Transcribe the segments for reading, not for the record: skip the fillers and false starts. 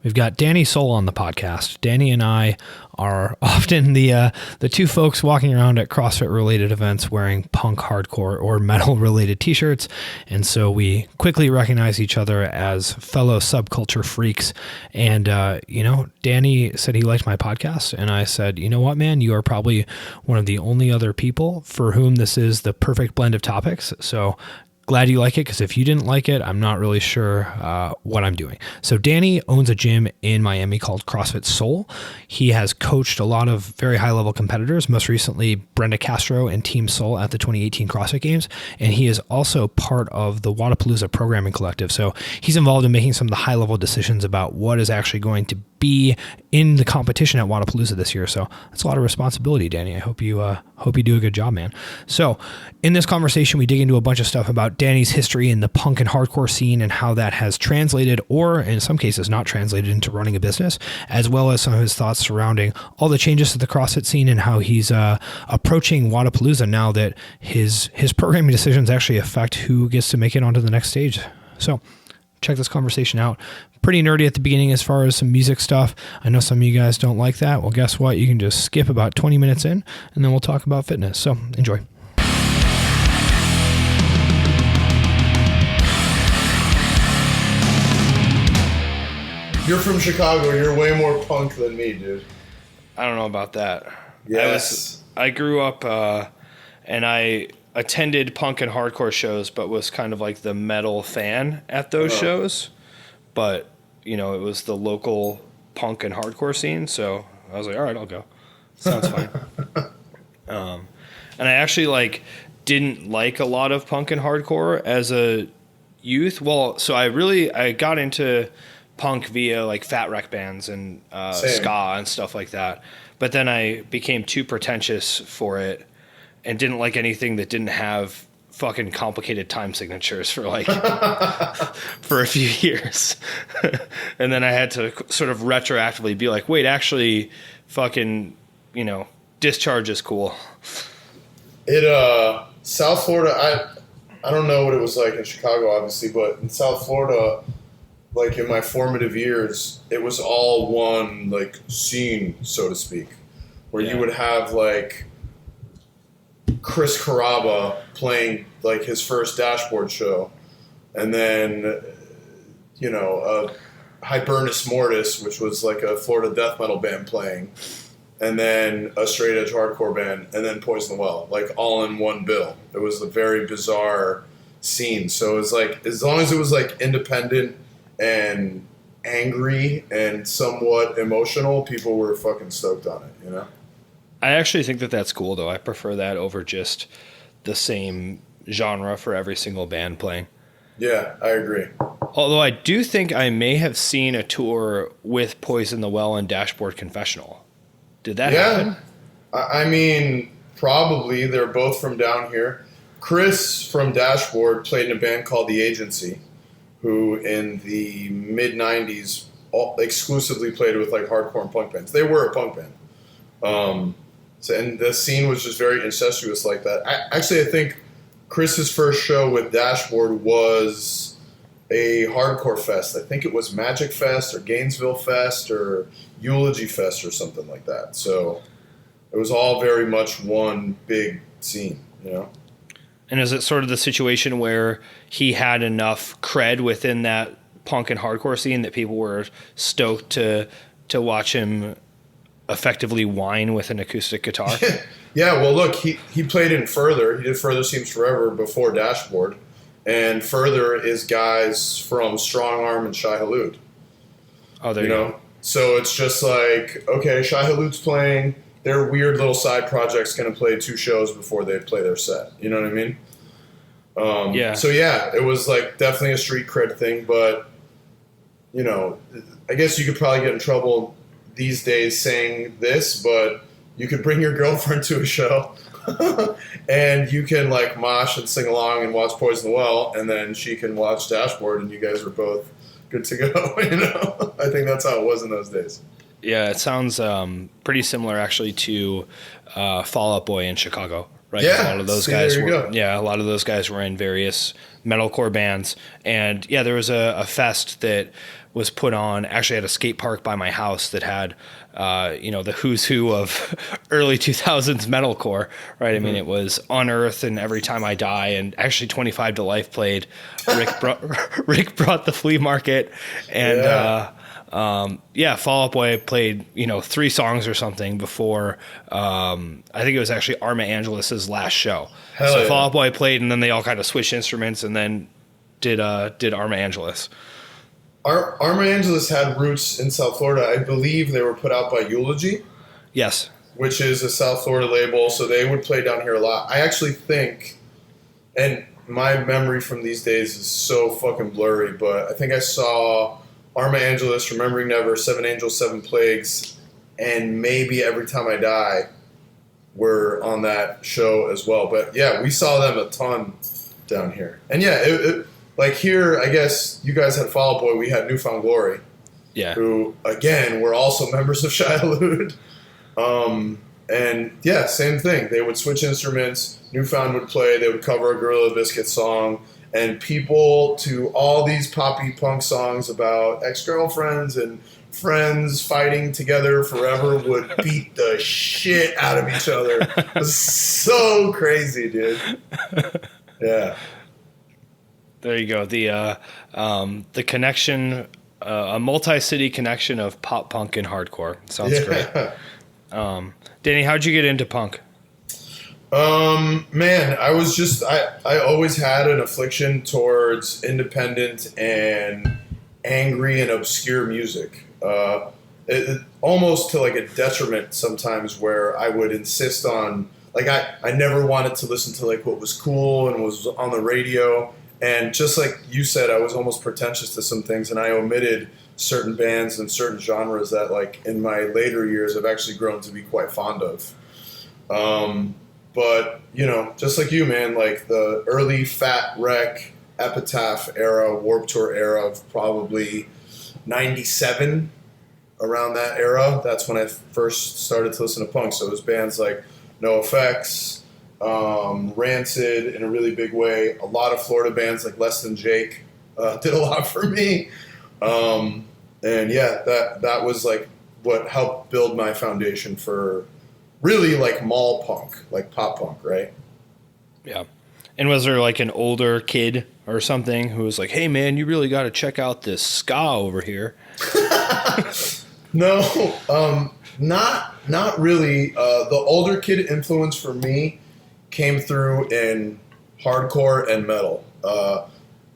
We've got Danny Soul on the podcast. Danny and I are often the two folks walking around at CrossFit related events wearing punk, hardcore, or metal related t-shirts. And so we quickly recognize each other as fellow subculture freaks. And, Danny said he liked my podcast. And I said, you know what, man, you are probably one of the only other people for whom this is the perfect blend of topics. So glad you like it, because if you didn't like it, I'm not really sure what I'm doing. So Danny owns a gym in Miami called CrossFit Soul. He has coached a lot of very high-level competitors, most recently Brenda Castro and Team Soul at the 2018 CrossFit Games, and he is also part of the Wodapalooza programming collective. So he's involved in making some of the high-level decisions about what is actually going to be in the competition at Wodapalooza this year. So that's a lot of responsibility, Danny. I hope you do a good job, man. So in this conversation, we dig into a bunch of stuff about Danny's history in the punk and hardcore scene and how that has translated, or in some cases not translated, into running a business, as well as some of his thoughts surrounding all the changes to the CrossFit scene and how he's approaching Wodapalooza now that his programming decisions actually affect who gets to make it onto the next stage. So check this conversation out. Pretty nerdy at the beginning as far as some music stuff. I know some of you guys don't like that. Well, guess what? You can just skip about 20 minutes in, and then we'll talk about fitness. So enjoy. You're from Chicago. You're way more punk than me, dude. I don't know about that. Yes. I grew up and I attended punk and hardcore shows, but was kind of like the metal fan at those shows. But, it was the local punk and hardcore scene. So I was like, all right, I'll go. Sounds fine. And I actually didn't like a lot of punk and hardcore as a youth. Well, so I got into punk via Fat Wreck bands and ska and stuff like that. But then I became too pretentious for it and didn't like anything that didn't have fucking complicated time signatures for for a few years. And then I had to sort of retroactively be like, wait, actually fucking, discharge is cool. South Florida, I don't know what it was like in Chicago, obviously, but in South Florida, in my formative years, it was all one scene, so to speak, where you would have Chris Carrabba playing his first Dashboard show, and then Hibernus Mortis, which was a Florida death metal band playing, and then a straight edge hardcore band, and then Poison the Well, all in one bill. It was a very bizarre scene. So it was as long as it was independent and angry and somewhat emotional, people were fucking stoked on it, I actually think that that's cool, though. I prefer that over just the same genre for every single band playing. Yeah, I agree. Although I do think I may have seen a tour with Poison the Well and Dashboard Confessional. Did that happen? I mean, probably. They're both from down here. Chris from Dashboard played in a band called The Agency, who in the mid-'90s exclusively played with hardcore and punk bands. They were a punk band. And the scene was just very incestuous like that. I think Chris's first show with Dashboard was a hardcore fest. I think it was Magic Fest or Gainesville Fest or Eulogy Fest or something like that. So it was all very much one big scene, And is it sort of the situation where he had enough cred within that punk and hardcore scene that people were stoked to watch him effectively whine with an acoustic guitar? Yeah, well, look, he played in Further. He did Further Seems Forever before Dashboard. And Further is guys from Strong Arm and Shai Hulud. Oh, there you go. So it's just okay, Shai Hulud's playing. Their weird little side project's going to play 2 shows before they play their set. You know what I mean? Yeah. So, yeah, it was definitely a street cred thing. But, I guess you could probably get in trouble these days saying this, but you could bring your girlfriend to a show and you can mosh and sing along and watch Poison the Well, and then she can watch Dashboard, and you guys are both good to go. I think that's how it was in those days. Yeah, it sounds pretty similar actually to Fall Out Boy in Chicago, right? Yeah, A lot of those see, guys there you were, go. yeah, a lot of those guys were in various metalcore bands. And yeah, there was a fest that was put on actually at a skate park by my house that had, the who's who of early 2000s metalcore, right? I mean, it was Unearth and Every Time I Die, and actually 25 to Life played. Rick brought the Flea Market, and Fall Out Boy played 3 songs or something before. I think it was actually Arma Angelis's last show. Hell so yeah. Fall Out Boy played, and then they all kind of switched instruments, and then did Arma Angelis. Arma Angelis had roots in South Florida. I believe they were put out by Eulogy. Yes. Which is a South Florida label, so they would play down here a lot. I actually think, and my memory from these days is so fucking blurry, but I think I saw Arma Angelis, Remembering Never, Seven Angels, Seven Plagues, and maybe Every Time I Die were on that show as well. But yeah, we saw them a ton down here. And yeah, like here, I guess you guys had Fall Out Boy, we had Newfound Glory. Yeah. Who, again, were also members of Shia Lude. And yeah, same thing. They would switch instruments. Newfound would play. They would cover a Gorilla Biscuit song. And people to all these poppy punk songs about ex-girlfriends and friends fighting together forever would beat the shit out of each other. It was so crazy, dude. Yeah. There you go. The connection, a multi-city connection of pop punk and hardcore. Sounds great. Danny, how'd you get into punk? Man, I always had an affliction towards independent and angry and obscure music. Almost to like a detriment sometimes, where I would insist on, like, I never wanted to listen to like what was cool and was on the radio. And just like you said, I was almost pretentious to some things, and I omitted certain bands and certain genres that, like, in my later years, I've actually grown to be quite fond of. But, just like you, man, like the early Fat Wreck, Epitaph era, Warped Tour era of probably 97, around that era, that's when I first started to listen to punk. So it was bands like NoFX, Rancid in a really big way. A lot of Florida bands like Less Than Jake did a lot for me. And yeah, that was like what helped build my foundation for really like mall punk, like pop punk, right? Yeah. And was there like an older kid or something who was like, hey man, you really got to check out this ska over here? No, not really. The older kid influence for me came through in hardcore and metal.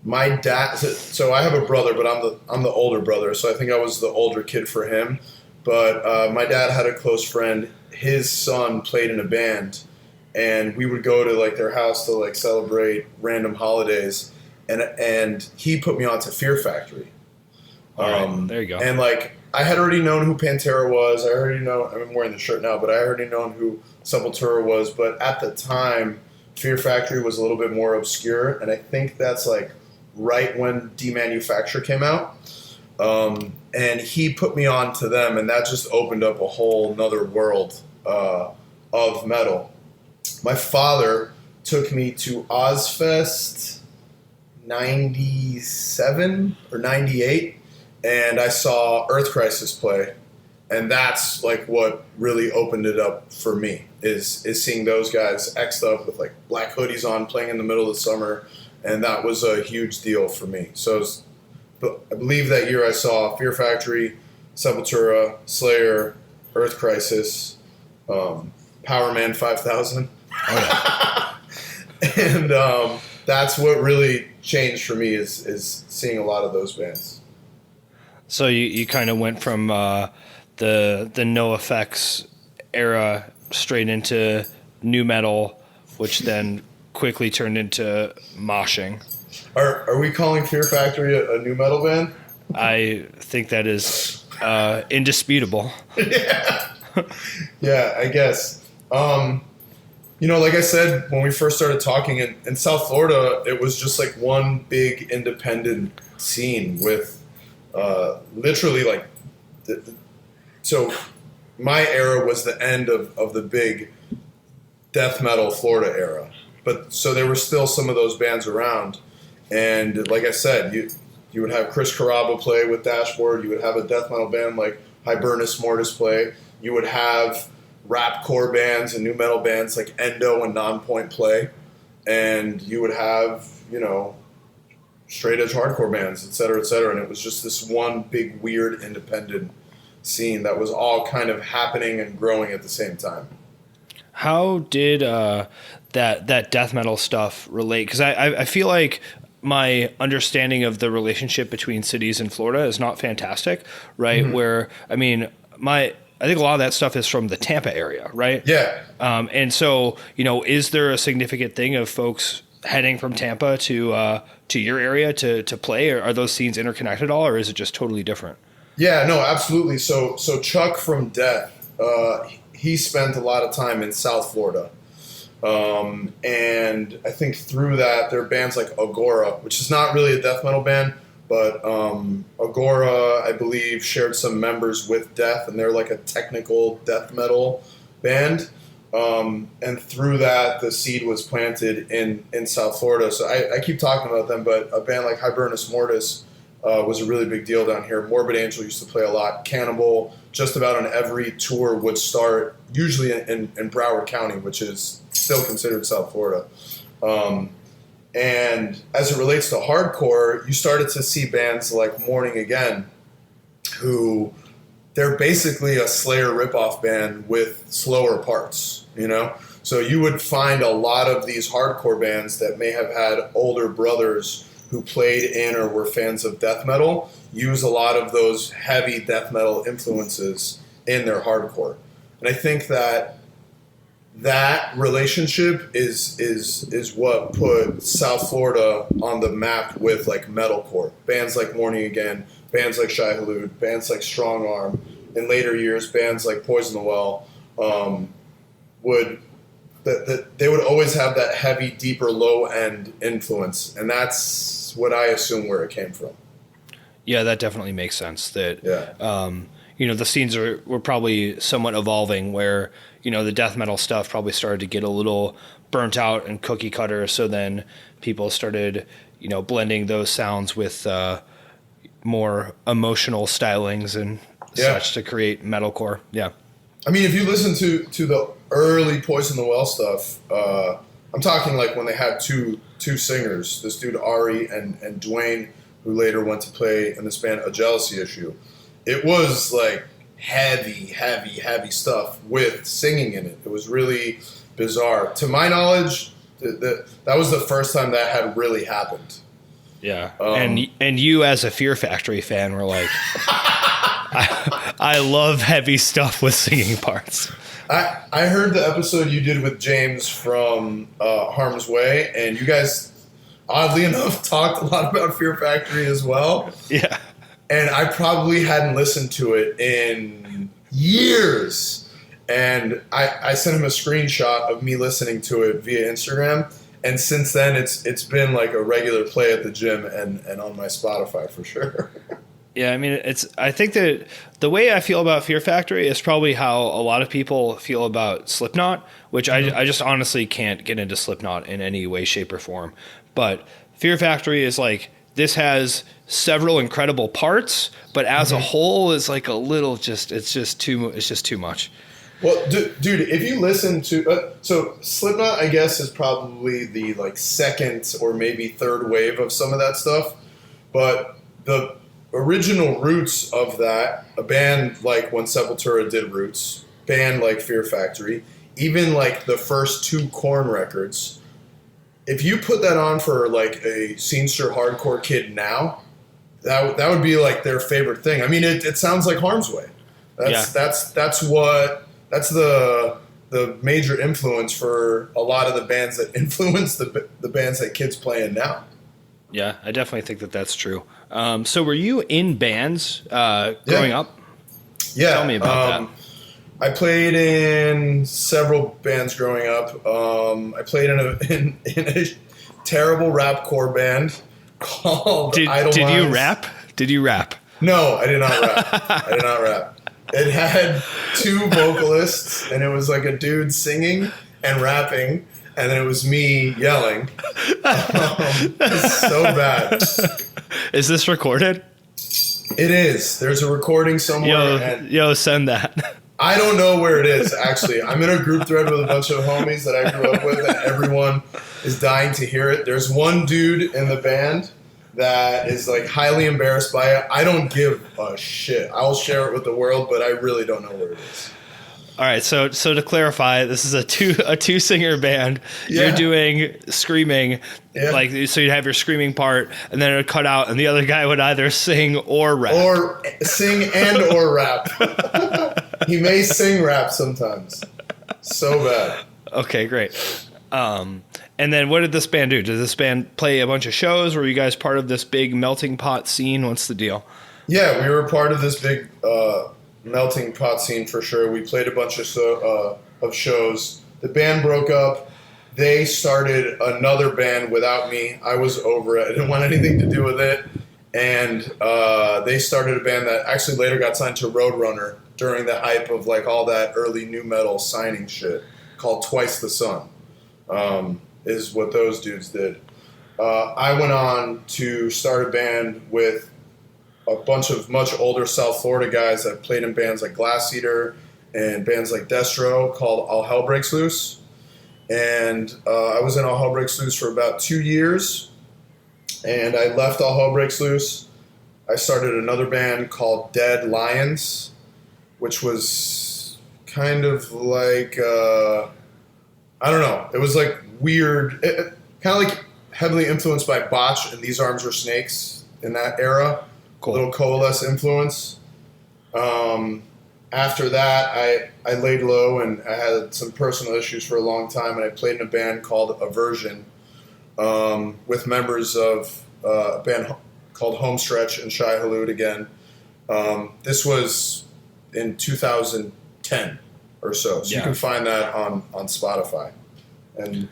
My dad, so I have a brother, but I'm the older brother, so I think I was the older kid for him. But my dad had a close friend. His son played in a band, and we would go to like their house to like celebrate random holidays, and he put me on to Fear Factory. There you go. And like I had already known who Pantera was. I already know. I'm wearing the shirt now, but I already known who Sepultura was. But at the time, Fear Factory was a little bit more obscure, and I think that's like right when Demanufacture came out. And he put me on to them, and that just opened up a whole nother world of metal. My father took me to Ozfest 97 or 98, and I saw Earth Crisis play, and that's like what really opened it up for me, is seeing those guys X'd up with like black hoodies on playing in the middle of the summer, and that was a huge deal for me. So I believe that year I saw Fear Factory, Sepultura, Slayer, Earth Crisis, Power Man 5000. Oh, yeah. And that's what really changed for me is seeing a lot of those bands. So you kind of went from the NoFX era straight into nu metal, which then quickly turned into moshing. Are we calling Fear Factory a nu metal band? I think that is indisputable. Yeah, I guess. Like I said, when we first started talking in South Florida, it was just like one big independent scene with literally like so my era was the end of the big death metal Florida era. But so there were still some of those bands around. And like I said, you would have Chris Carrabba play with Dashboard. You would have a death metal band like Hibernus Mortis play. You would have rap core bands and new metal bands like Endo and Nonpoint play. And you would have, straight edge hardcore bands, et cetera, et cetera. And it was just this one big, weird, independent scene that was all kind of happening and growing at the same time. How did that death metal stuff relate? Because I feel like my understanding of the relationship between cities in Florida is not fantastic, right? Mm-hmm. Where, I think a lot of that stuff is from the Tampa area, right? Yeah. And so, is there a significant thing of folks heading from Tampa to your area to play? Or are those scenes interconnected at all, or is it just totally different? Yeah, no, absolutely. So Chuck from Death, he spent a lot of time in South Florida. And I think through that, there are bands like Agora, which is not really a death metal band, but Agora, I believe, shared some members with Death, and they're like a technical death metal band. And through that, the seed was planted in South Florida. So I keep talking about them, but a band like Hibernus Mortis was a really big deal down here. Morbid Angel used to play a lot. Cannibal, just about on every tour, would start usually in Broward County, which is still considered South Florida. And as it relates to hardcore, you started to see bands like Morning Again, who they're basically a Slayer ripoff band with slower parts, So you would find a lot of these hardcore bands that may have had older brothers who played in or were fans of death metal use a lot of those heavy death metal influences in their hardcore. And I think that relationship is what put South Florida on the map with like metalcore. Bands like Morning Again, bands like Shai Hulud, bands like Strong Arm. In later years, bands like Poison the Well they would always have that heavy, deeper, low end influence, and that's what I assume where it came from. Yeah, that definitely makes sense. That the scenes were probably somewhat evolving, where the death metal stuff probably started to get a little burnt out and cookie cutter. So then people started blending those sounds with more emotional stylings and such to create metalcore. Yeah. I mean, if you listen to the early Poison the Well stuff, I'm talking like when they had two singers, this dude Ari and Dwayne, who later went to play in this band A Jealousy Issue. It was like heavy stuff with singing in it. It was really bizarre. To my knowledge, that was the first time that had really happened. Yeah, and you as a Fear Factory fan were like, I love heavy stuff with singing parts. I heard the episode you did with James from Harm's Way, and you guys, oddly enough, talked a lot about Fear Factory as well. Yeah. And I probably hadn't listened to it in years. And I sent him a screenshot of me listening to it via Instagram. And since then, it's been like a regular play at the gym and on my Spotify for sure. Yeah, I mean, I think that the way I feel about Fear Factory is probably how a lot of people feel about Slipknot, which I just honestly can't get into Slipknot in any way, shape, or form. But Fear Factory is like, this has several incredible parts, but as a whole, it's like a little it's just too much. Well, dude, if you listen to so Slipknot, I guess, is probably the like second or maybe third wave of some of that stuff, but the original roots of that, a band like when Sepultura did Roots, band like Fear Factory, even like the first two Korn records, if you put that on for like a scenester hardcore kid now, that would be like their favorite thing. I mean, it sounds like Harm's Way. That's the major influence for a lot of the bands that influence the bands that kids play in now. Yeah, I definitely think that's true. So were you in bands growing up? Yeah. Tell me about that. I played in several bands growing up. I played in a terrible rapcore band called Idolize. Did you rap? Did you rap? No, I did not rap. It had two vocalists, and it was like a dude singing and rapping, and then it was me yelling. It's so bad. Is this recorded? It is. There's a recording somewhere. Yo, send that. I don't know where it is, actually. I'm in a group thread with a bunch of homies that I grew up with, and everyone is dying to hear it. There's one dude in the band that is like highly embarrassed by it. I don't give a shit. I'll share it with the world, but I really don't know where it is. All right, so to clarify, this is a two singer band. Yeah. You're doing screaming, like so you'd have your screaming part, and then it would cut out, and the other guy would either sing or rap. Or sing or rap. He may sing rap sometimes. So bad. Okay, great. And then what did this band do? Did this band play a bunch of shows? Were you guys part of this big melting pot scene? What's the deal? Yeah, we were part of this big melting pot scene for sure. We played a bunch of shows. The band broke up. They started another band without me. I was over it. I didn't want anything to do with it. And they started a band that actually later got signed to Roadrunner during the hype of like all that early nu metal signing shit, called Twice the Sun, is what those dudes did. I went on to start a band with a bunch of much older South Florida guys that played in bands like Glass Eater and bands like Destro, called All Hell Breaks Loose. And I was in All Hell Breaks Loose for about 2 years, and I left All Hell Breaks Loose. I started another band called Dead Lions, which was kind of like, I don't know, it was like weird, kind of like heavily influenced by Botch and These Arms Are Snakes in that era. Cool. A little Coalesce influence. After that, I laid low, and I had some personal issues for a long time, and I played in a band called Aversion with members of a band called Homestretch and Shy Halud again. This was in 2010 or so. So you can find that on Spotify. And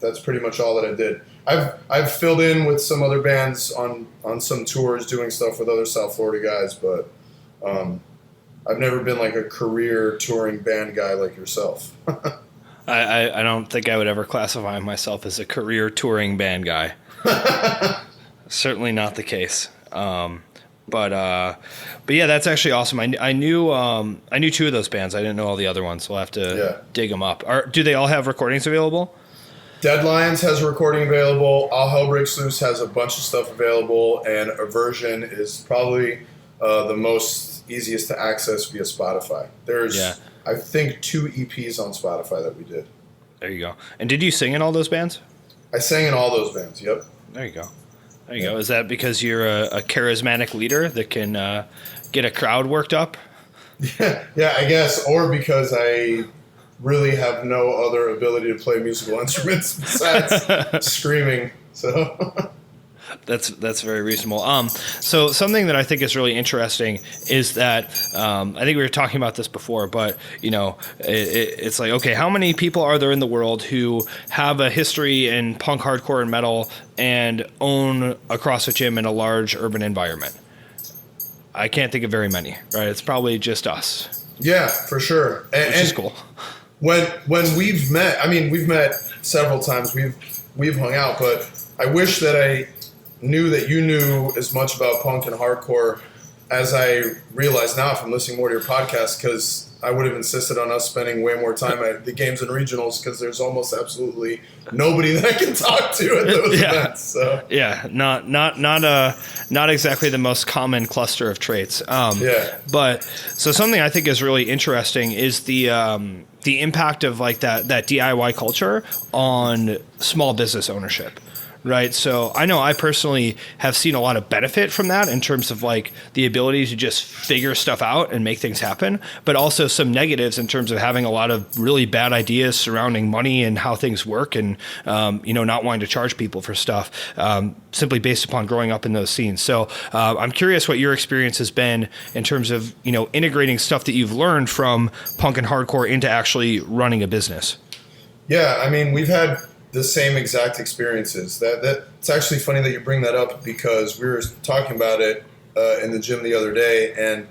that's pretty much all that I did. I've filled in with some other bands on some tours doing stuff with other South Florida guys, but I've never been like a career touring band guy like yourself. I don't think I would ever classify myself as a career touring band guy. Certainly not the case. But yeah, that's actually awesome. I knew two of those bands. I didn't know all the other ones. So we'll have to dig them up. Do they all have recordings available? Dead Lions has a recording available. All Hell Breaks Loose has a bunch of stuff available, and Aversion is probably the most easiest to access via Spotify. There's, I think, 2 EPs on Spotify that we did. There you go. And did you sing in all those bands? I sang in all those bands, yep. There you go. There you go. Is that because you're a charismatic leader that can get a crowd worked up? Yeah, I guess. Or because I really have no other ability to play musical instruments besides screaming. So that's very reasonable. So something that I think is really interesting is that I think we were talking about this before, but you know, it's like, okay, how many people are there in the world who have a history in punk, hardcore, and metal and own a CrossFit gym in a large urban environment? I can't think of very many, right? It's probably just us. Yeah, for sure. Which is cool. When we've met, I mean, we've met several times. We've hung out, but I wish that I knew that you knew as much about punk and hardcore as I realize now from listening more to your podcast, because I would have insisted on us spending way more time at the games and regionals, because there's almost absolutely nobody that I can talk to at those events. So. Yeah, not exactly the most common cluster of traits. But so something I think is really interesting is the impact of like that DIY culture on small business ownership. Right. So I know I personally have seen a lot of benefit from that in terms of like the ability to just figure stuff out and make things happen, but also some negatives in terms of having a lot of really bad ideas surrounding money and how things work, and, not wanting to charge people for stuff simply based upon growing up in those scenes. So I'm curious what your experience has been in terms of, integrating stuff that you've learned from punk and hardcore into actually running a business. Yeah. I mean, we've had the same exact experiences. That it's actually funny that you bring that up, because we were talking about it in the gym the other day, and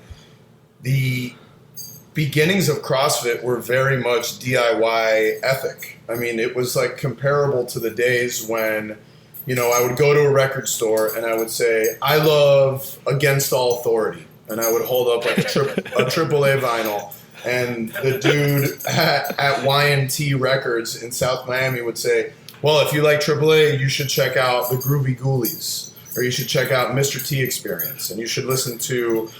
beginnings of CrossFit were very much DIY ethic. I mean, it was like comparable to the days when, you know, I would go to a record store and I would say, I love Against All Authority. And I would hold up like a AAA vinyl. And the dude at Y&T Records in South Miami would say, well, if you like AAA, you should check out the Groovy Ghoulies, or you should check out Mr. T Experience, and you should listen to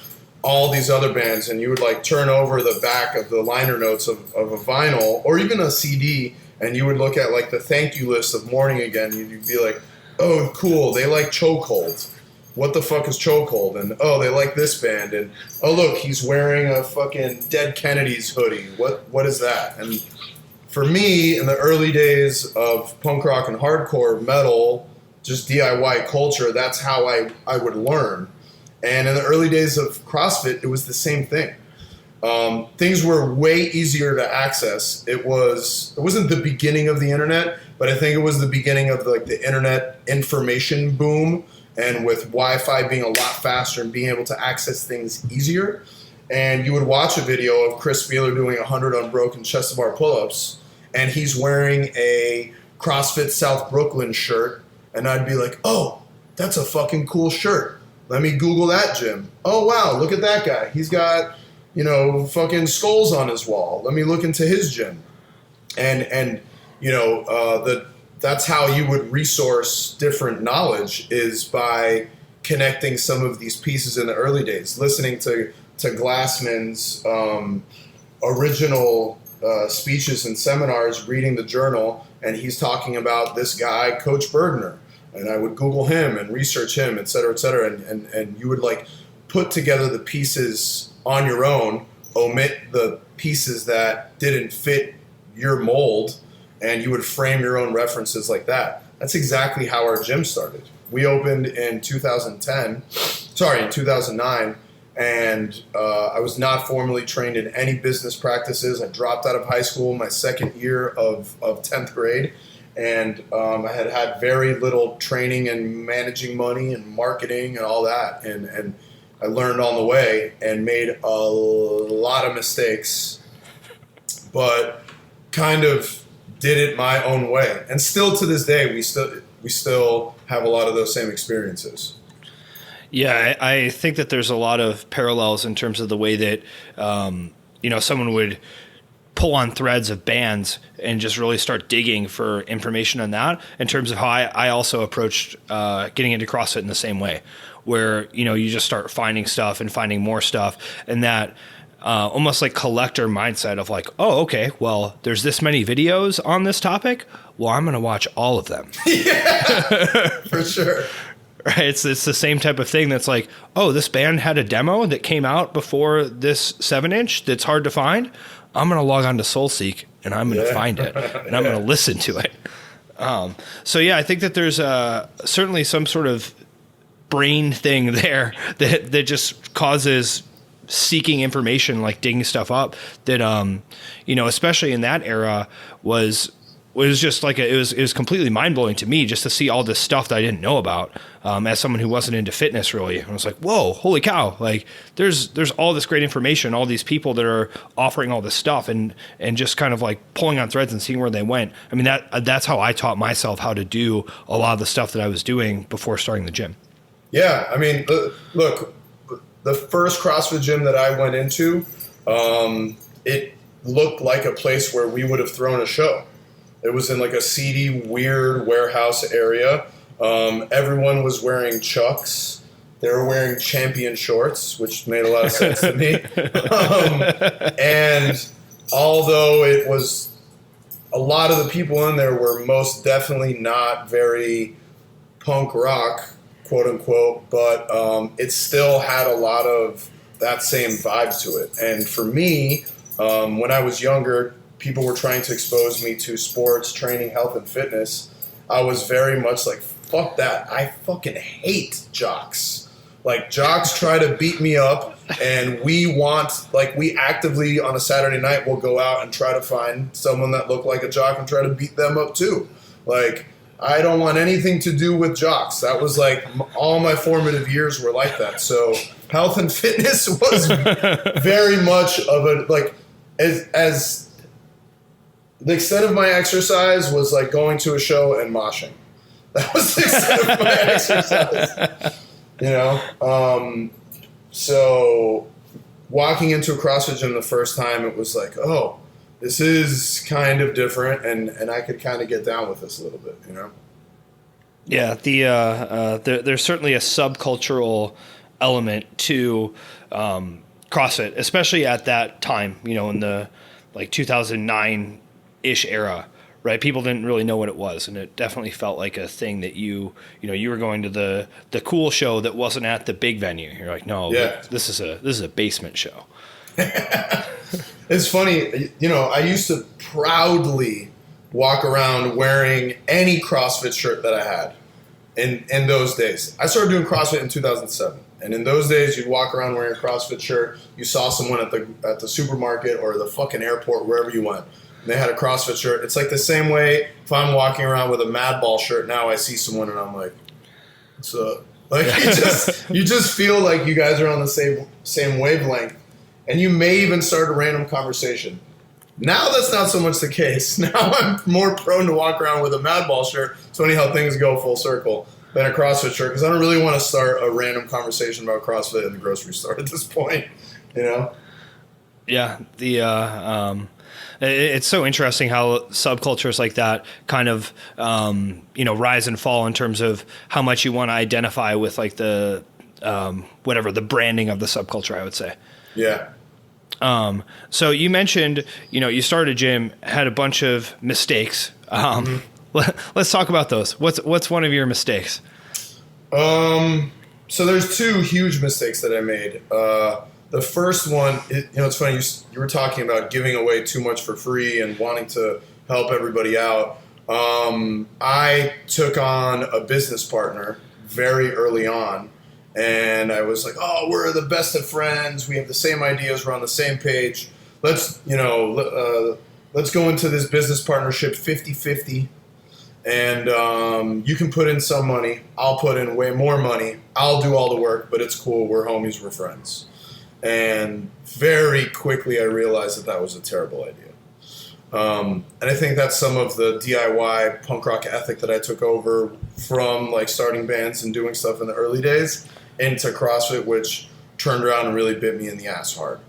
all these other bands. And you would like turn over the back of the liner notes of a vinyl or even a CD, and you would look at like the thank you list of Morning Again. You'd be like, oh, cool, they like Chokehold. What the fuck is Chokehold? And oh, they like this band. And oh, look, he's wearing a fucking Dead Kennedys hoodie. What is that? And for me, in the early days of punk rock and hardcore metal, just DIY culture, that's how I would learn. And in the early days of CrossFit, it was the same thing. Things were way easier to access. It wasn't the beginning of the internet, but I think it was the beginning of like the internet information boom. And with Wi-Fi being a lot faster and being able to access things easier. And you would watch a video of Chris Spieler doing 100 unbroken chest to bar pull-ups, and he's wearing a CrossFit South Brooklyn shirt, and I'd be like, oh, that's a fucking cool shirt. Let me Google that gym. Oh, wow, look at that guy. He's got, you know, fucking skulls on his wall. Let me look into his gym. And you know, that's how you would resource different knowledge, is by connecting some of these pieces in the early days, listening to Glassman's original speeches and seminars, reading the journal, and he's talking about this guy, Coach Bergner, and I would Google him and research him, et cetera, and you would like put together the pieces on your own, omit the pieces that didn't fit your mold, and you would frame your own references like that. That's exactly how our gym started. We opened in 2009, and I was not formally trained in any business practices. I dropped out of high school my second year of 10th grade, and I had very little training in managing money and marketing and all that, and I learned on the way and made a lot of mistakes, but kind of did it my own way. And still to this day, we still have a lot of those same experiences. Yeah, I think that there's a lot of parallels in terms of the way that, you know, someone would pull on threads of bands and just really start digging for information on that, in terms of how I also approached getting into CrossFit in the same way, where, you know, you just start finding stuff and finding more stuff, and that almost like collector mindset of like, oh, okay, well, there's this many videos on this topic. Well, I'm going to watch all of them. Yeah, for sure. Right. It's the same type of thing that's like, oh, this band had a demo that came out before this 7-inch that's hard to find. I'm going to log on to SoulSeek and I'm going to find it, and I'm going to listen to it. So yeah, I think that there's certainly some sort of brain thing there that just causes seeking information, like digging stuff up, that you know, especially in that era, was just like it was completely mind-blowing to me just to see all this stuff that I didn't know about, as someone who wasn't into fitness really. And I was like, whoa, holy cow, like there's all this great information, all these people that are offering all this stuff, and just kind of like pulling on threads and seeing where they went. I mean, that's how I taught myself how to do a lot of the stuff that I was doing before starting the gym. Yeah, I mean, look, the first CrossFit gym that I went into, it looked like a place where we would have thrown a show. It was in like a seedy, weird warehouse area. Everyone was wearing Chucks. They were wearing Champion shorts, which made a lot of sense to me. And although it was, a lot of the people in there were most definitely not very punk rock, quote unquote, but it still had a lot of that same vibe to it. And for me, when I was younger, people were trying to expose me to sports, training, health, and fitness. I was very much like, fuck that. I fucking hate jocks. Like, jocks try to beat me up, and we actively on a Saturday night will go out and try to find someone that looked like a jock and try to beat them up too. Like, I don't want anything to do with jocks. That was like all my formative years were like that. So health and fitness was very much of a, like, as the extent of my exercise was like going to a show and moshing. That was the extent of my exercise, you know? So walking into a CrossFit gym the first time, it was like, oh, this is kind of different, and I could kind of get down with this a little bit, you know? Yeah, there's certainly a subcultural element to CrossFit, especially at that time, you know, in the like 2009-ish era, right? People didn't really know what it was, and it definitely felt like a thing that you were going to the cool show that wasn't at the big venue. You're like, no, yeah. this is a basement show. It's funny, you know, I used to proudly walk around wearing any CrossFit shirt that I had in those days. I started doing CrossFit in 2007. And in those days, you'd walk around wearing a CrossFit shirt. You saw someone at the supermarket or the fucking airport, wherever you went, and they had a CrossFit shirt. It's like the same way if I'm walking around with a Madball shirt now, I see someone and I'm like, what's up? Like, you just feel like you guys are on the same wavelength. And you may even start a random conversation. Now that's not so much the case. Now I'm more prone to walk around with a Madball shirt. It's funny how things go full circle. Than a CrossFit shirt, because I don't really want to start a random conversation about CrossFit in the grocery store at this point, you know? Yeah, it's so interesting how subcultures like that kind of, rise and fall in terms of how much you want to identify with like the, the branding of the subculture, I would say. Yeah. So you mentioned, you started a gym, had a bunch of mistakes. Let's talk about those. What's one of your mistakes? So there's two huge mistakes that I made. The first one, it's funny, you were talking about giving away too much for free and wanting to help everybody out. I took on a business partner very early on, and I was like, oh, we're the best of friends. We have the same ideas. We're on the same page. Let's go into this business partnership 50-50. And you can put in some money. I'll put in way more money. I'll do all the work, but it's cool. We're homies. We're friends. And very quickly I realized that was a terrible idea. And I think that's some of the DIY punk rock ethic that I took over from like starting bands and doing stuff in the early days into CrossFit, which turned around and really bit me in the ass hard.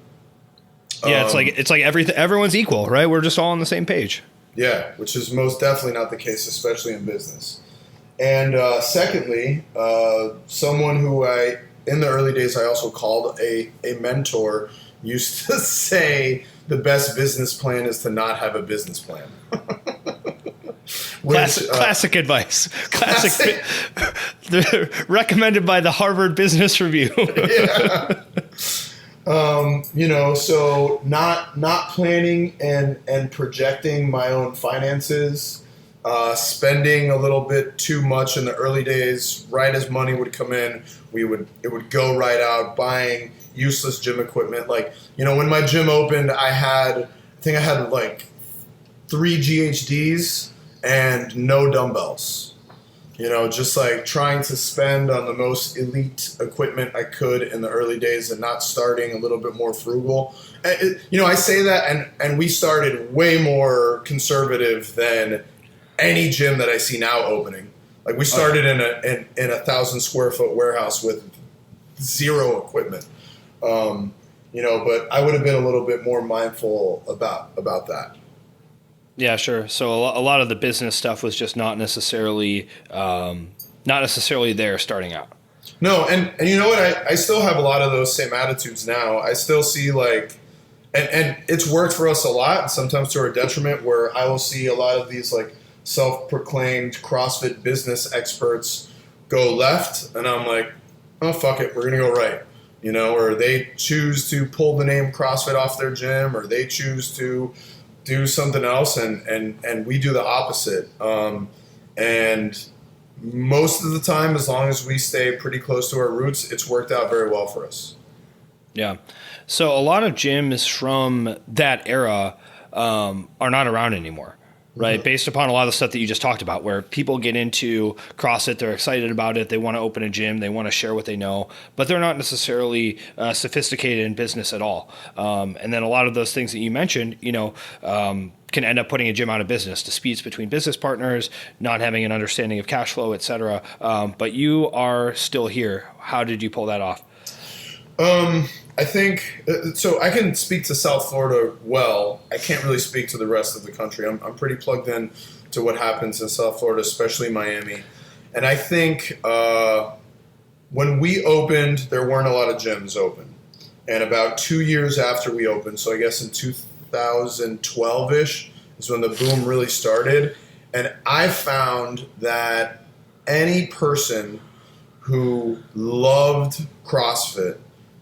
Yeah, it's like everyone's equal, right? We're just all on the same page. Yeah, which is most definitely not the case, especially in business. And secondly, someone who in the early days, I also called a mentor, used to say the best business plan is to not have a business plan. Classic advice. Classic. Recommended by the Harvard Business Review. Yeah. So not planning and projecting my own finances, spending a little bit too much in the early days. Right as money would come in, it would go right out, buying useless gym equipment. Like, when my gym opened, I think I had like 3 GHDs and no dumbbells. Just like trying to spend on the most elite equipment I could in the early days and not starting a little bit more frugal. I say that and we started way more conservative than any gym that I see now opening. Like we started in a 1,000 square foot warehouse with 0 equipment. But I would have been a little bit more mindful about that. Yeah, sure. So a lot of the business stuff was just not necessarily there starting out. No, and you know what? I still have a lot of those same attitudes now. I still see like, and it's worked for us a lot, and sometimes to our detriment, where I will see a lot of these like self-proclaimed CrossFit business experts go left, and I'm like, oh, fuck it, we're going to go right. Or they choose to pull the name CrossFit off their gym, or they choose to do something else, and we do the opposite. And most of the time, as long as we stay pretty close to our roots, it's worked out very well for us. Yeah. So a lot of gyms from that era are not around anymore, right? Based upon a lot of the stuff that you just talked about, where people get into CrossFit, they're excited about it, they want to open a gym, they want to share what they know, but they're not necessarily sophisticated in business at all. And then a lot of those things that you mentioned, can end up putting a gym out of business, disputes between business partners, not having an understanding of cash flow, et cetera. But you are still here. How did you pull that off? I think, so I can speak to South Florida well. I can't really speak to the rest of the country. I'm pretty plugged in to what happens in South Florida, especially Miami. And I think when we opened, there weren't a lot of gyms open. And about 2 years after we opened, so I guess in 2012-ish is when the boom really started. And I found that any person who loved CrossFit,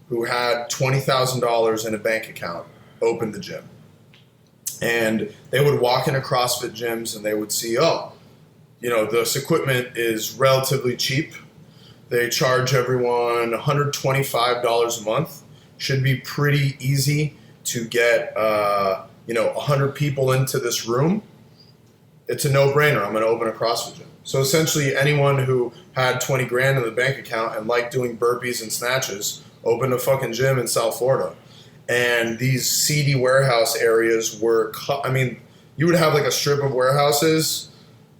who had $20,000 in a bank account, opened the gym. And they would walk into CrossFit gyms and they would see, this equipment is relatively cheap. They charge everyone $125 a month. Should be pretty easy to get 100 people into this room. It's a no-brainer. I'm going to open a CrossFit gym. So essentially anyone who had 20 grand in the bank account and liked doing burpees and snatches opened a fucking gym in South Florida. And these seedy warehouse areas were, you would have like a strip of warehouses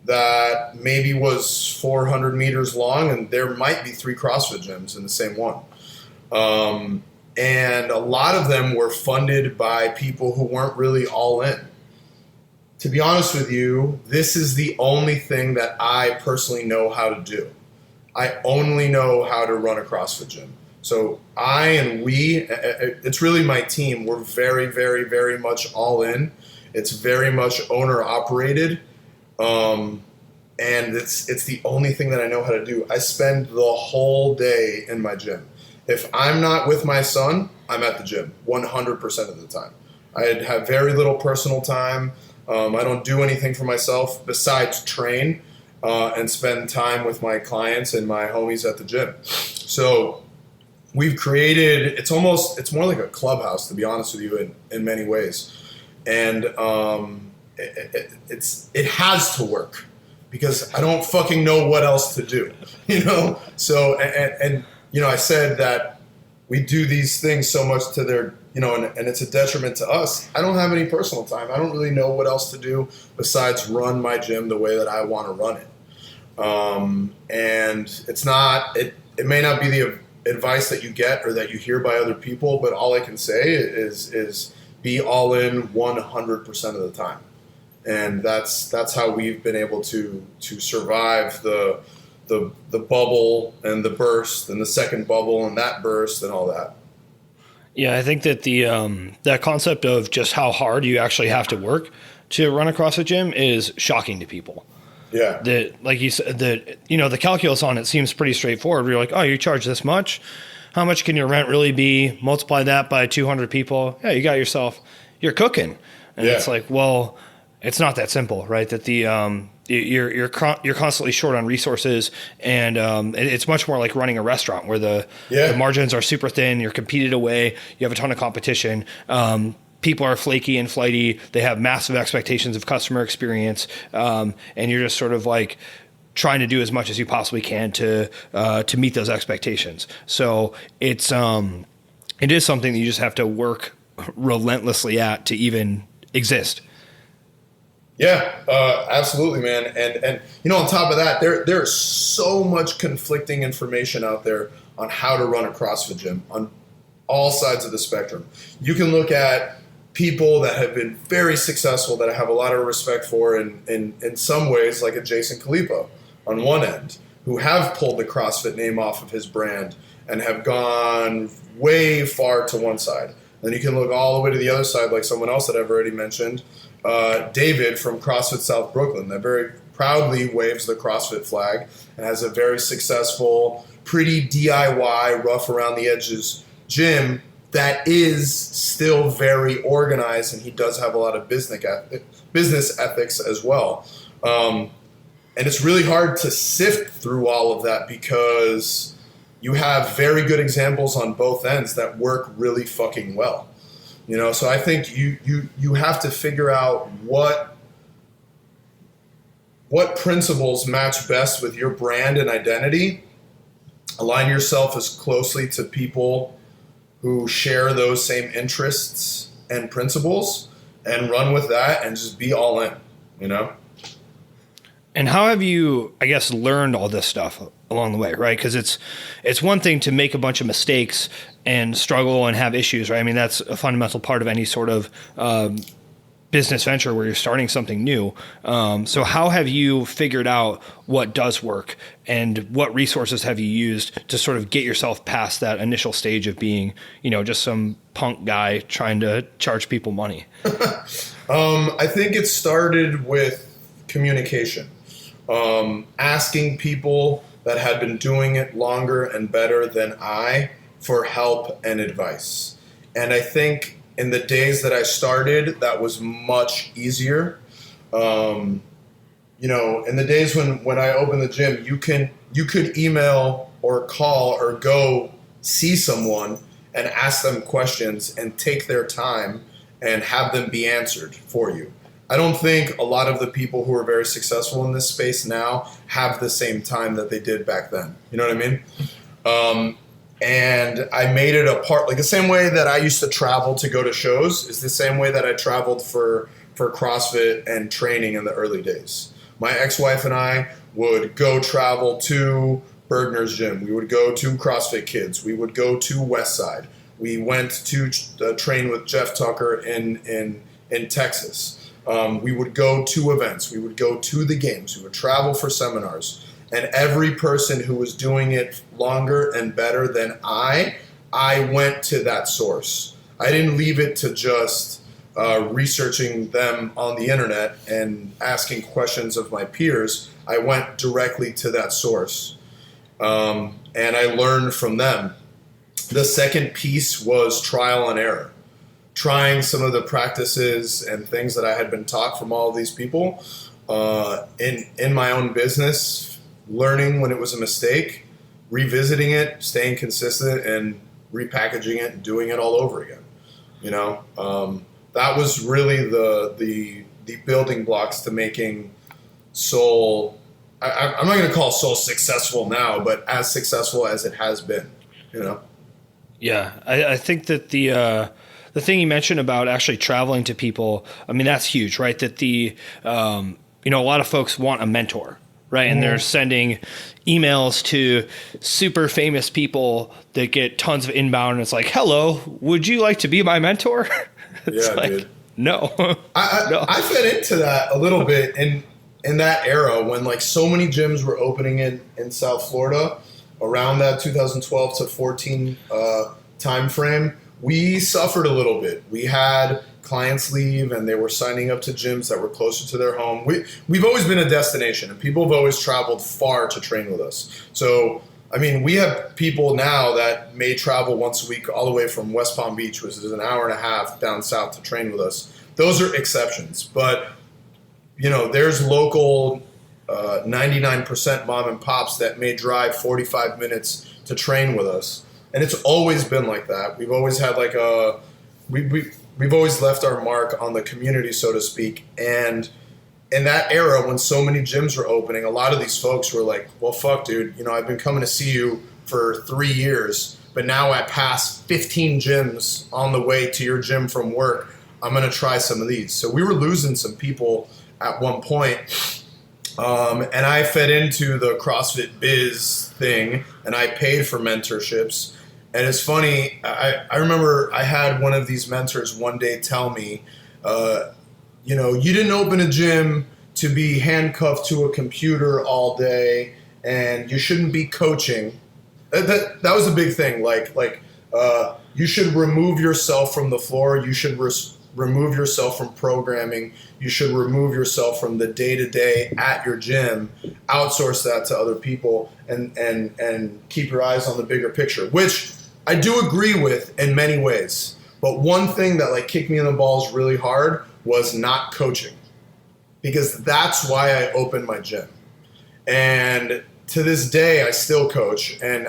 that maybe was 400 meters long, and there might be 3 CrossFit gyms in the same one. And a lot of them were funded by people who weren't really all in. To be honest with you, this is the only thing that I personally know how to do. I only know how to run a CrossFit gym. So it's really my team. We're very, very, very much all in. It's very much owner operated. And it's the only thing that I know how to do. I spend the whole day in my gym. If I'm not with my son, I'm at the gym 100% of the time. I have very little personal time. I don't do anything for myself besides train and spend time with my clients and my homies at the gym. So we've created, it's more like a clubhouse, to be honest with you, in many ways. And it has to work because I don't fucking know what else to do, So, and I said that we do these things so much to their, and it's a detriment to us. I don't have any personal time. I don't really know what else to do besides run my gym the way that I want to run it. And it may not be the advice that you get or that you hear by other people, but all I can say is be all in 100% of the time. And that's how we've been able to survive the bubble and the burst and the second bubble and that burst and all that. Yeah, I think that that concept of just how hard you actually have to work to run across a gym is shocking to people. Yeah. That, like you said, the calculus on it seems pretty straightforward. You're like, oh, you charge this much. How much can your rent really be? Multiply that by 200 people. Yeah, you're cooking. And It's like, well, it's not that simple, right? That you're constantly short on resources, and it's much more like running a restaurant where the margins are super thin. You're competed away. You have a ton of competition. People are flaky and flighty. They have massive expectations of customer experience, and you're just sort of like trying to do as much as you possibly can to meet those expectations. So it is something that you just have to work relentlessly at to even exist. Yeah, absolutely, man. And on top of that, there's so much conflicting information out there on how to run a CrossFit gym on all sides of the spectrum. You can look at people that have been very successful that I have a lot of respect for in some ways, like a Jason Calippo on one end, who have pulled the CrossFit name off of his brand and have gone way far to one side. Then you can look all the way to the other side, like someone else that I've already mentioned, David from CrossFit South Brooklyn, that very proudly waves the CrossFit flag and has a very successful, pretty DIY, rough around the edges gym that is still very organized, and he does have a lot of business ethics as well. And it's really hard to sift through all of that because you have very good examples on both ends that work really fucking well. So I think you have to figure out what what principles match best with your brand and identity. Align yourself as closely to people who share those same interests and principles, and run with that and just be all in, you know? And how have you, I guess, learned all this stuff along the way, right? Because it's one thing to make a bunch of mistakes and struggle and have issues, right? I mean, that's a fundamental part of any sort of business venture where you're starting something new. So how have you figured out what does work, and what resources have you used to sort of get yourself past that initial stage of being, just some punk guy trying to charge people money? I think it started with communication. Asking people that had been doing it longer and better than I for help and advice. And I think in the days that I started, that was much easier. In the days when I opened the gym, you could email or call or go see someone and ask them questions and take their time and have them be answered for you. I don't think a lot of the people who are very successful in this space now have the same time that they did back then. You know what I mean? And I made it a part, like the same way that I used to travel to go to shows is the same way that I traveled for CrossFit and training in the early days. My ex-wife and I would go travel to Bergner's Gym. We would go to CrossFit Kids. We would go to Westside. We went to train with Jeff Tucker in Texas. We would go to events. We would go to the games. We would travel for seminars. And every person who was doing it longer and better than I went to that source. I didn't leave it to just researching them on the internet and asking questions of my peers. I went directly to that source. And I learned from them. The second piece was trial and error. Trying some of the practices and things that I had been taught from all of these people in my own business, learning when it was a mistake, revisiting it, staying consistent, and repackaging it and doing it all over again. That was really the building blocks to making Soul. I'm not going to call Soul successful now, but as successful as it has been. Yeah, I think that the thing you mentioned about actually traveling to people, I mean, that's huge, right? That a lot of folks want a mentor, right? And they're sending emails to super famous people that get tons of inbound. And it's like, hello, would you like to be my mentor? It's dude. No. No. I fed into that a little bit in that era when like so many gyms were opening in South Florida around that 2012 to 14 time frame. We suffered a little bit. We had clients leave and they were signing up to gyms that were closer to their home. We've always been a destination and people have always traveled far to train with us. So, I mean, we have people now that may travel once a week all the way from West Palm Beach, which is an hour and a half down south to train with us. Those are exceptions. But, there's local 99% mom and pops that may drive 45 minutes to train with us. And it's always been like that. We've always had we've always left our mark on the community, so to speak. And in that era, when so many gyms were opening, a lot of these folks were like, well, fuck, dude, I've been coming to see you for 3 years, but now I pass 15 gyms on the way to your gym from work. I'm going to try some of these. So we were losing some people at one point. And I fed into the CrossFit Biz thing, and I paid for mentorships. And it's funny, I remember I had one of these mentors one day tell me, you didn't open a gym to be handcuffed to a computer all day, and you shouldn't be coaching. That was a big thing. You should remove yourself from the floor. You should remove yourself from programming. You should remove yourself from the day-to-day at your gym, outsource that to other people, and keep your eyes on the bigger picture, which I do agree with in many ways. But one thing that kicked me in the balls really hard was not coaching, because that's why I opened my gym. And to this day, I still coach, and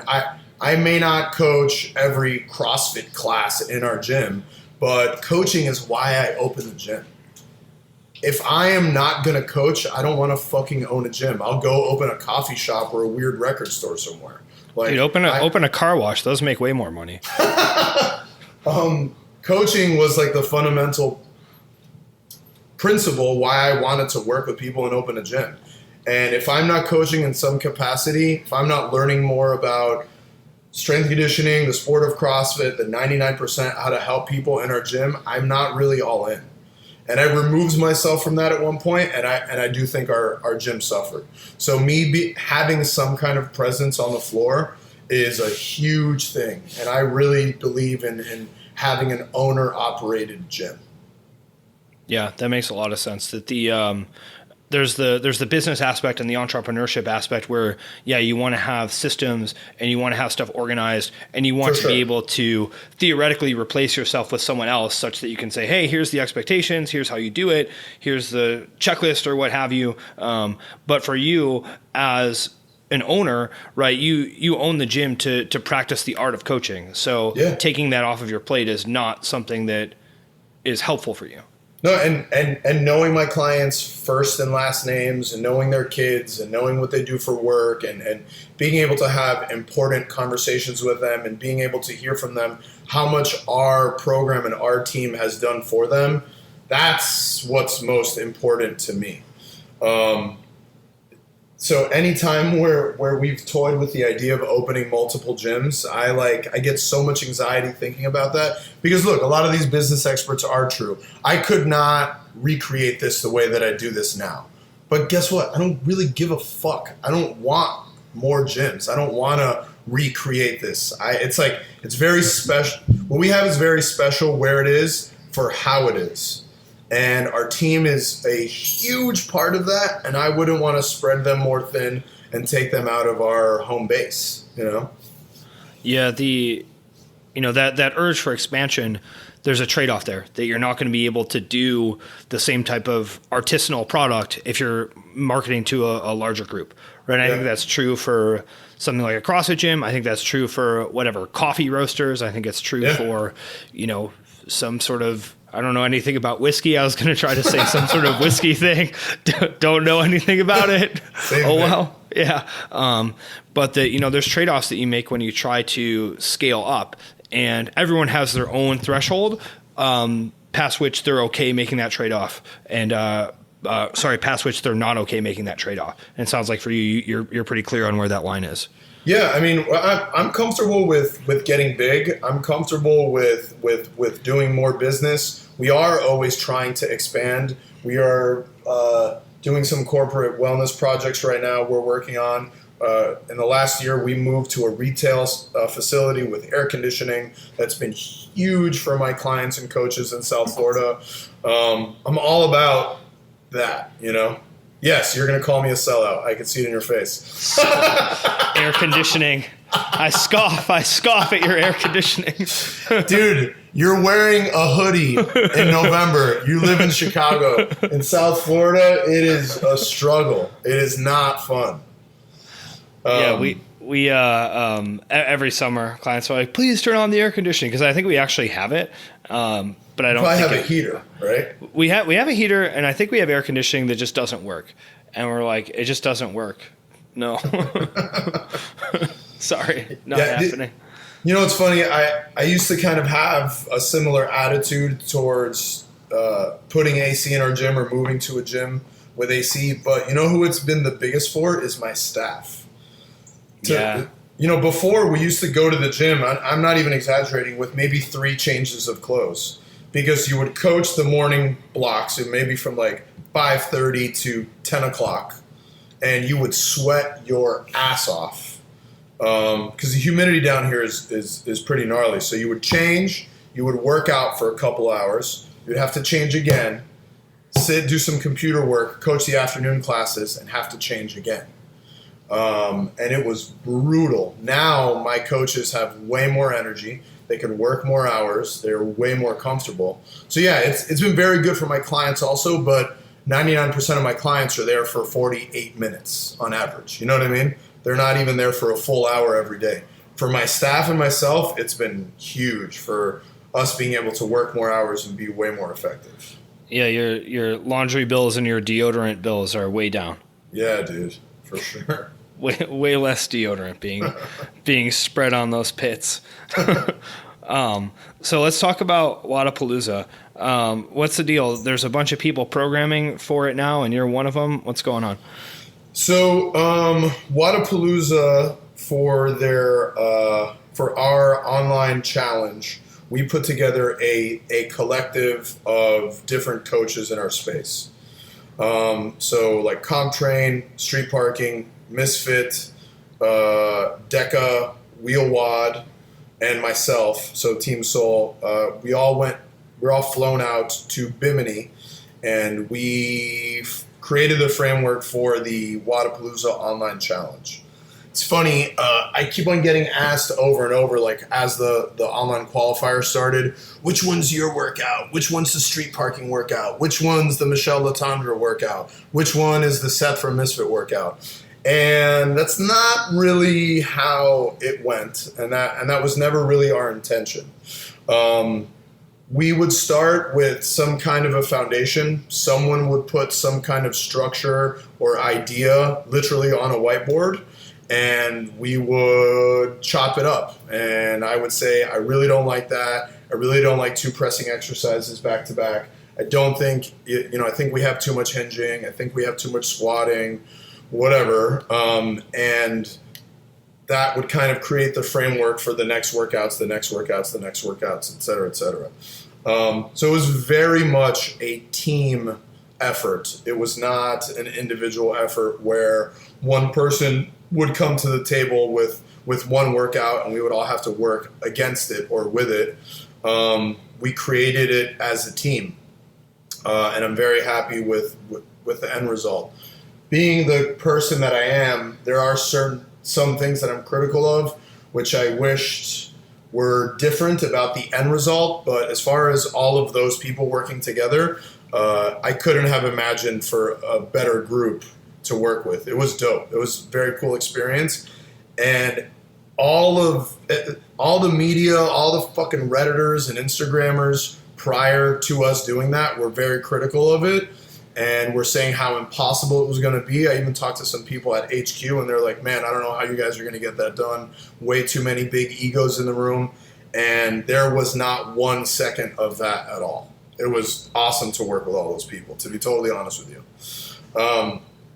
I may not coach every CrossFit class in our gym, but coaching is why I opened the gym. if I am not going to coach, I don't want to fucking own a gym. I'll go open a coffee shop or a weird record store somewhere. Like, dude, open a car wash. Those make way more money. Coaching was like the fundamental principle why I wanted to work with people and open a gym. And if I'm not coaching in some capacity, if I'm not learning more about strength conditioning, the sport of CrossFit, the 99% how to help people in our gym, I'm not really all in. And I removed myself from that at one point, and I do think our gym suffered. So having some kind of presence on the floor is a huge thing. And I really believe in having an owner-operated gym. Yeah, that makes a lot of sense. That there's the business aspect and the entrepreneurship aspect where, yeah, you want to have systems and you want to have stuff organized and you want to be able to theoretically replace yourself with someone else such that you can say, hey, here's the expectations, here's how you do it, here's the checklist or what have you. But for you as an owner, right, you own the gym to practice the art of coaching. So taking that off of your plate is not something that is helpful for you. No, and knowing my clients' first and last names and knowing their kids and knowing what they do for work and being able to have important conversations with them and being able to hear from them how much our program and our team has done for them, that's what's most important to me. So anytime where we've toyed with the idea of opening multiple gyms, I get so much anxiety thinking about that because look, a lot of these business experts are true. I could not recreate this the way that I do this now. But guess what? I don't really give a fuck. I don't want more gyms. I don't want to recreate this. It's very special. What we have is very special where it is for how it is. And our team is a huge part of that, and I wouldn't want to spread them more thin and take them out of our home base, you know? Yeah, that urge for expansion, there's a trade-off there that you're not going to be able to do the same type of artisanal product if you're marketing to a larger group, right? I think that's true for something like a CrossFit gym. I think that's true for whatever, coffee roasters. I think it's true for, some sort of, I don't know anything about whiskey. I was going to try to say some sort of whiskey thing. Don't know anything about it. Well, yeah. But there's trade-offs that you make when you try to scale up, and everyone has their own threshold, past which they're okay making that trade-off, and past which they're not okay making that trade-off. And it sounds like for you, you're pretty clear on where that line is. Yeah, I mean, I'm comfortable with getting big. I'm comfortable with doing more business. We are always trying to expand. We are doing some corporate wellness projects right now we're working on. In the last year, we moved to a retail facility with air conditioning. That's been huge for my clients and coaches in South Florida. I'm all about that, Yes, you're going to call me a sellout. I can see it in your face. Air conditioning. I scoff at your air conditioning. Dude, you're wearing a hoodie in November. You live in Chicago. In South Florida, it is a struggle. It is not fun. We every summer clients are like, please turn on the air conditioning, because I think we actually have it. But I don't think have a heater, right? We have a heater, and I think we have air conditioning that just doesn't work. And we're like, it just doesn't work. No. Sorry, not happening. It's funny. I used to kind of have a similar attitude towards putting AC in our gym or moving to a gym with AC. But who it's been the biggest for is my staff. Before we used to go to the gym, I'm not even exaggerating, with maybe 3 changes of clothes, because you would coach the morning blocks, and maybe from like 5:30 to 10 o'clock, and you would sweat your ass off because the humidity down here is pretty gnarly. So you would change, you would work out for a couple hours, you'd have to change again, do some computer work, coach the afternoon classes, and have to change again. And it was brutal. Now my coaches have way more energy. They can work more hours. They're way more comfortable. So yeah, it's been very good for my clients also, but 99% of my clients are there for 48 minutes on average. You know what I mean? They're not even there for a full hour every day. For my staff and myself, it's been huge for us being able to work more hours and be way more effective. Yeah, your laundry bills and your deodorant bills are way down. Yeah, dude, for sure. Way less deodorant being spread on those pits. So let's talk about Wodapalooza. What's the deal? There's a bunch of people programming for it now, and you're one of them. What's going on? So Wodapalooza for our online challenge, we put together a collective of different coaches in our space. So like Comp Train, Street Parking, Misfit, Deca, Wheel Wad, and myself, so Team Soul. We're all flown out to Bimini, and we created the framework for the Wodapalooza online challenge. It's funny, I keep on getting asked over and over, like as the online qualifier started, which one's your workout? Which one's the Street Parking workout? Which one's the Michelle Latondra workout? Which one is the Seth from Misfit workout? And that's not really how it went, and that was never really our intention. We would start with some kind of a foundation. Someone would put some kind of structure or idea literally on a whiteboard, and we would chop it up. And I would say, I really don't like that. I really don't like 2 pressing exercises back to back. I don't think, I think we have too much hinging. I think we have too much squatting, whatever. And that would kind of create the framework for the next workouts, et cetera, et cetera. So it was very much a team effort. It was not an individual effort where one person would come to the table with one workout and we would all have to work against it or with it. We created it as a team, and I'm very happy with the end result. Being the person that I am, there are some things that I'm critical of, which I wished were different about the end result. But as far as all of those people working together, I couldn't have imagined for a better group to work with. It was dope. It was a very cool experience. And all the media, all the fucking Redditors and Instagrammers prior to us doing that were very critical of it. And we're saying how impossible it was going to be. I even talked to some people at HQ, and they're like, man, I don't know how you guys are going to get that done. Way too many big egos in the room. And there was not 1 second of that at all. It was awesome to work with all those people, to be totally honest with you.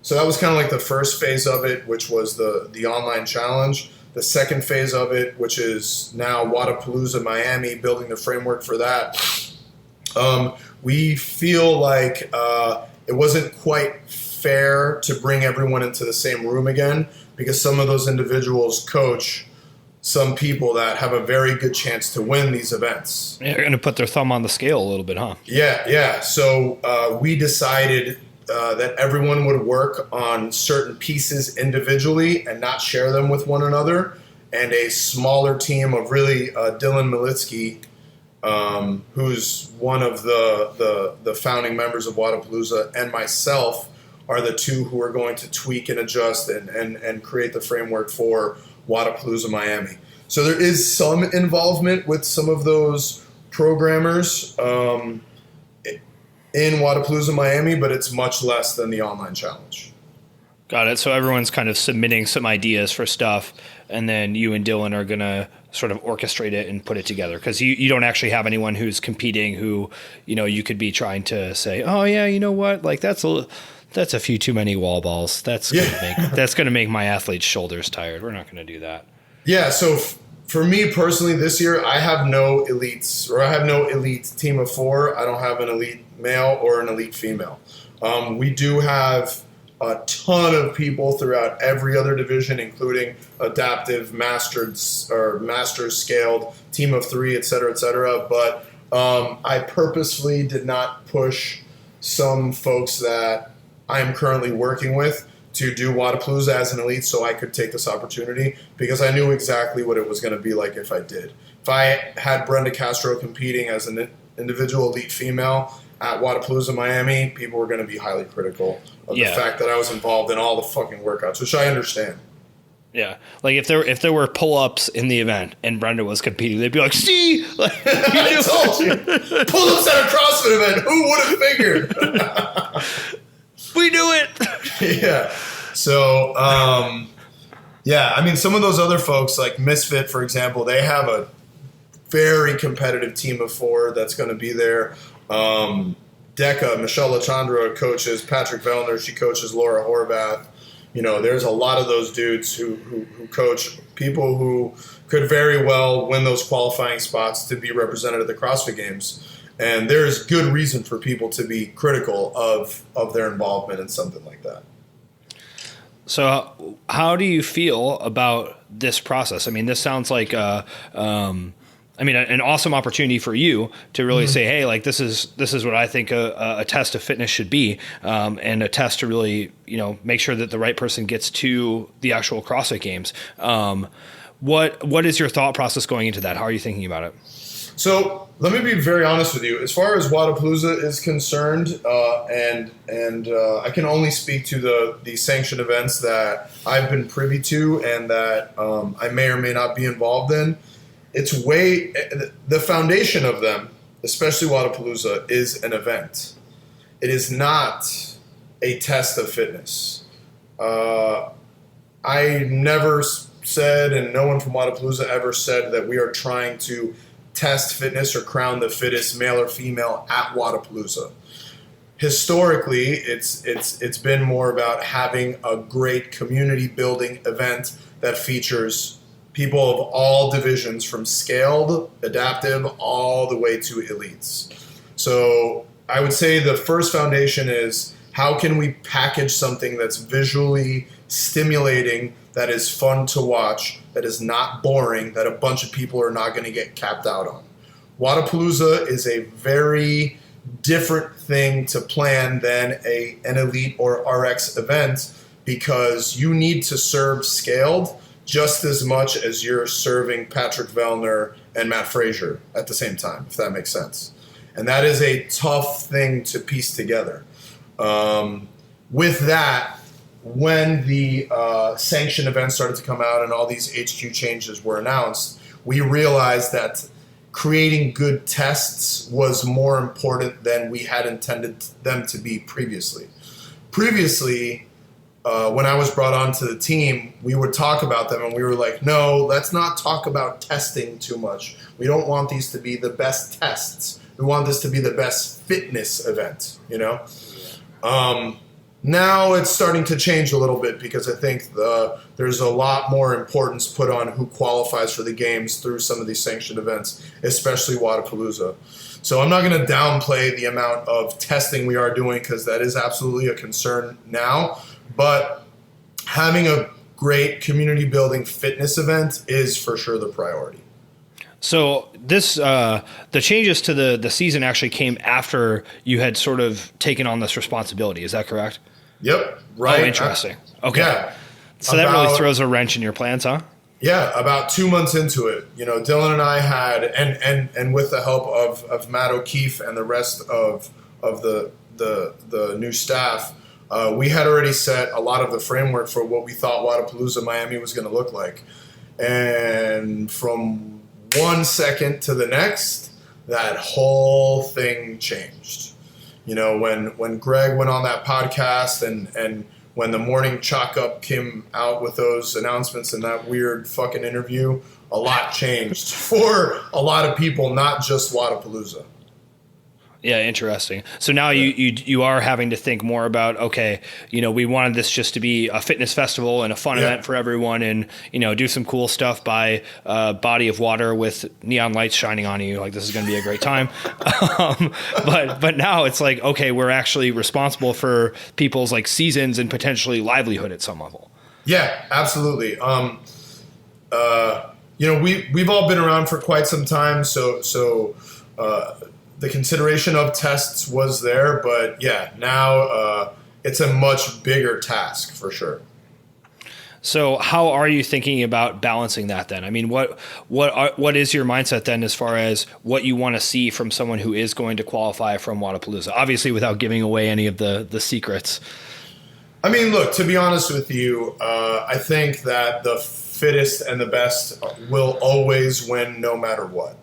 So that was kind of like the first phase of it, which was the online challenge. The second phase of it, which is now Wodapalooza Miami, building the framework for that. We feel like it wasn't quite fair to bring everyone into the same room again, because some of those individuals coach some people that have a very good chance to win these events. They're going to put their thumb on the scale a little bit, huh? Yeah. So we decided that everyone would work on certain pieces individually and not share them with one another. And a smaller team of really Dylan Militsky, who's one of the founding members of Wodapalooza, and myself are the two who are going to tweak and adjust and create the framework for Wodapalooza Miami. So there is some involvement with some of those programmers in Wodapalooza Miami, but it's much less than the online challenge. Got it. So everyone's kind of submitting some ideas for stuff, and then you and Dylan are going to sort of orchestrate it and put it together, because you don't actually have anyone who's competing who, you could be trying to say, oh yeah, you know what, like that's a few too many wall balls. That's going to make my athlete's shoulders tired. We're not going to do that. Yeah. So for me personally, this year I have no elites, or I have no elite team of 4. I don't have an elite male or an elite female. We do have a ton of people throughout every other division, including adaptive, mastered, or masters scaled, team of 3, et cetera, et cetera. But I purposefully did not push some folks that I'm currently working with to do Wodapalooza as an elite so I could take this opportunity, because I knew exactly what it was going to be like if I did. If I had Brenda Castro competing as an individual elite female at Wodapalooza Miami, people were going to be highly critical of the fact that I was involved in all the fucking workouts, which I understand. Yeah, like if there were pull-ups in the event and Brenda was competing, they'd be like, "See, like, I told you, pull-ups at a CrossFit event. Who would have figured? We do it." Yeah. So, yeah, I mean, some of those other folks, like Misfit, for example, they have a very competitive team of 4 that's going to be there. Deca, Michelle LaChandra coaches Patrick Vellner. She coaches Laura Horvath. You know, there's a lot of those dudes who coach people who could very well win those qualifying spots to be represented at the CrossFit Games. And there's good reason for people to be critical of their involvement in something like that. So how do you feel about this process? I mean, this sounds like an awesome opportunity for you to really say, hey, like this is what I think a test of fitness should be, and a test to really, make sure that the right person gets to the actual CrossFit Games. What is your thought process going into that? How are you thinking about it? So let me be very honest with you. As far as Wodapalooza is concerned, and I can only speak to the sanctioned events that I've been privy to and that I may or may not be involved in. The foundation of them, especially Wodapalooza, is an event. It is not a test of fitness. I never said, and no one from Wodapalooza ever said, that we are trying to test fitness or crown the fittest male or female at Wodapalooza. Historically, it's been more about having a great community building event that features people of all divisions, from scaled, adaptive, all the way to elites. So I would say the first foundation is, how can we package something that's visually stimulating, that is fun to watch, that is not boring, that a bunch of people are not going to get capped out on. Wodapalooza is a very different thing to plan than an elite or RX event, because you need to serve scaled just as much as you're serving Patrick Vellner and Matt Frazier at the same time, if that makes sense. And that is a tough thing to piece together. With that, when the sanctioned events started to come out and all these HQ changes were announced, we realized that creating good tests was more important than we had intended them to be previously. Previously, when I was brought onto the team, we would talk about them and we were like, no, let's not talk about testing too much. We don't want these to be the best tests. We want this to be the best fitness event, Now it's starting to change a little bit, because I think there's a lot more importance put on who qualifies for the games through some of these sanctioned events, especially Wodapalooza. So I'm not going to downplay the amount of testing we are doing, because that is absolutely a concern now. But having a great community building fitness event is for sure the priority. So this the changes to the season actually came after you had sort of taken on this responsibility. Is that correct? Yep. Right. Oh, interesting. Okay. Yeah. So that really throws a wrench in your plans, huh? Yeah, about 2 months into it, Dylan and I had, and with the help of Matt O'Keefe and the rest of the new staff, we had already set a lot of the framework for what we thought Wodapalooza Miami was going to look like. And from 1 second to the next, that whole thing changed. When Greg went on that podcast and when the morning chalk up came out with those announcements and that weird fucking interview, a lot changed for a lot of people, not just Wodapalooza. Yeah, interesting. So now you are having to think more about, okay, we wanted this just to be a fitness festival and a fun event for everyone, and do some cool stuff by a body of water with neon lights shining on you. Like, this is going to be a great time. But now it's like, okay, we're actually responsible for people's like seasons and potentially livelihood at some level. Yeah, absolutely. We've all been around for quite some time, so the consideration of tests was there, but now it's a much bigger task for sure. So how are you thinking about balancing that then? I mean, what is your mindset then as far as what you want to see from someone who is going to qualify from Wodapalooza? Obviously, without giving away any of the secrets. I mean, look, to be honest with you, I think that the fittest and the best will always win no matter what.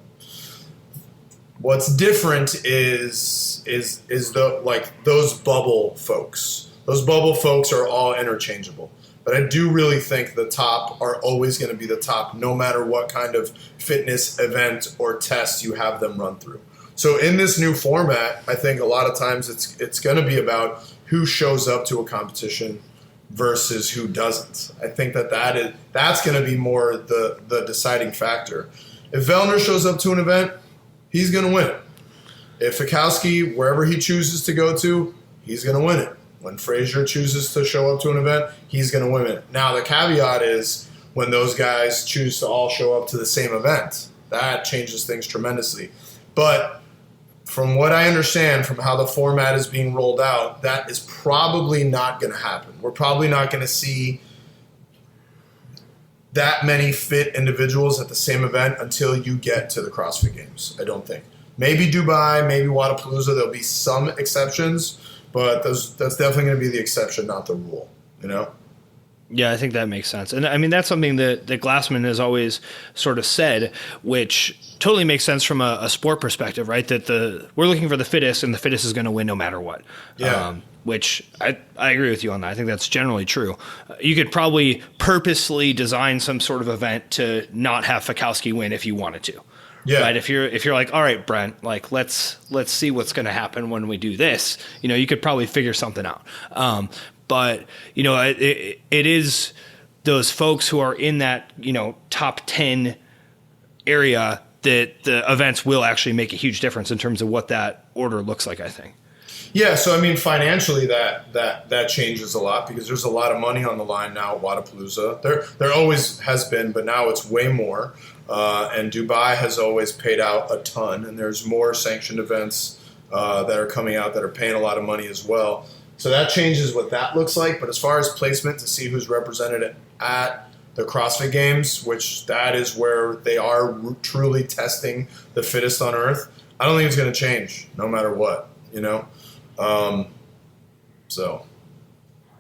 What's different is those bubble folks. Those bubble folks are all interchangeable. But I do really think the top are always going to be the top no matter what kind of fitness event or test you have them run through. So in this new format, I think a lot of times it's going to be about who shows up to a competition versus who doesn't. I think that's going to be more the deciding factor. If Vellner shows up to an event, he's going to win it. If Fikowski, wherever he chooses to go to, he's going to win it. When Frazier chooses to show up to an event, he's going to win it. Now, the caveat is when those guys choose to all show up to the same event. That changes things tremendously. But from what I understand, from how the format is being rolled out, that is probably not going to happen. We're probably not going to see that many fit individuals at the same event until you get to the CrossFit Games, I don't think. Maybe Dubai, maybe Wodapalooza, there'll be some exceptions, but that's definitely going to be the exception, not the rule, you know? Yeah, I think that makes sense. And I mean, that's something that Glassman has always sort of said, which totally makes sense from a sport perspective, right? That we're looking for the fittest, and the fittest is going to win no matter what. Yeah. Which I agree with you on that. I think that's generally true. You could probably purposely design some sort of event to not have Fikowski win if you wanted to. Yeah. Right. If you're like, all right, Brent, like let's see what's going to happen when we do this. You know, you could probably figure something out. But you know, it is those folks who are in that, you know, top 10 area that the events will actually make a huge difference in terms of what that order looks like, I think. Yeah, so I mean, financially, that changes a lot because there's a lot of money on the line now at Wodapalooza. There always has been, but now it's way more. And Dubai has always paid out a ton, and there's more sanctioned events that are coming out that are paying a lot of money as well. So that changes what that looks like. But as far as placement to see who's represented at the CrossFit Games, which that is where they are truly testing the fittest on earth, I don't think it's going to change no matter what, you know?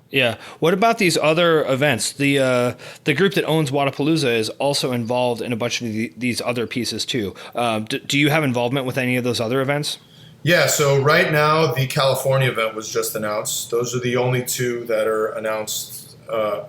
Yeah. What about these other events? The group that owns Wodapalooza is also involved in a bunch of these other pieces too. Do you have involvement with any of those other events? Yeah. So right now the California event was just announced. Those are the only two that are announced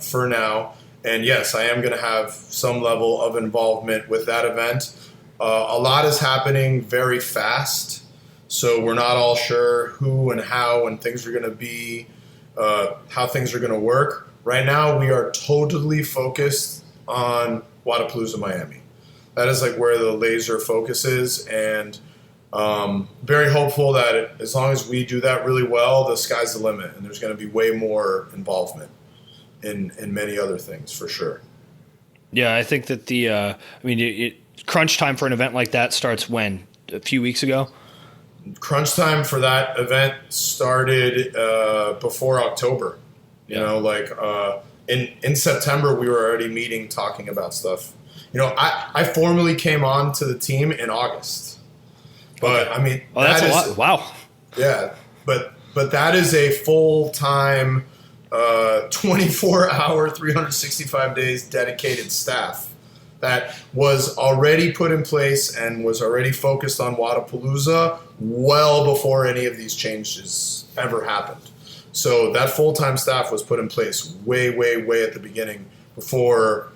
for now. And yes, I am going to have some level of involvement with that event. A lot is happening very fast. So we're not all sure who and how and things are going to be, how things are going to work. Right now, we are totally focused on Wodapalooza, Miami. That is like where the laser focus is, and very hopeful that as long as we do that really well, the sky's the limit, and there's going to be way more involvement in many other things for sure. Yeah, I think that crunch time for an event like that starts when? A few weeks ago? Crunch time for that event started before October. You know, like in September, we were already meeting, talking about stuff. You know, I formally came on to the team in August. But, I mean... Oh, that's a lot. Wow. Yeah, but that is a full-time, 24-hour, 365 days dedicated staff that was already put in place and was already focused on Wodapalooza well before any of these changes ever happened. So that full-time staff was put in place way, way, way at the beginning before,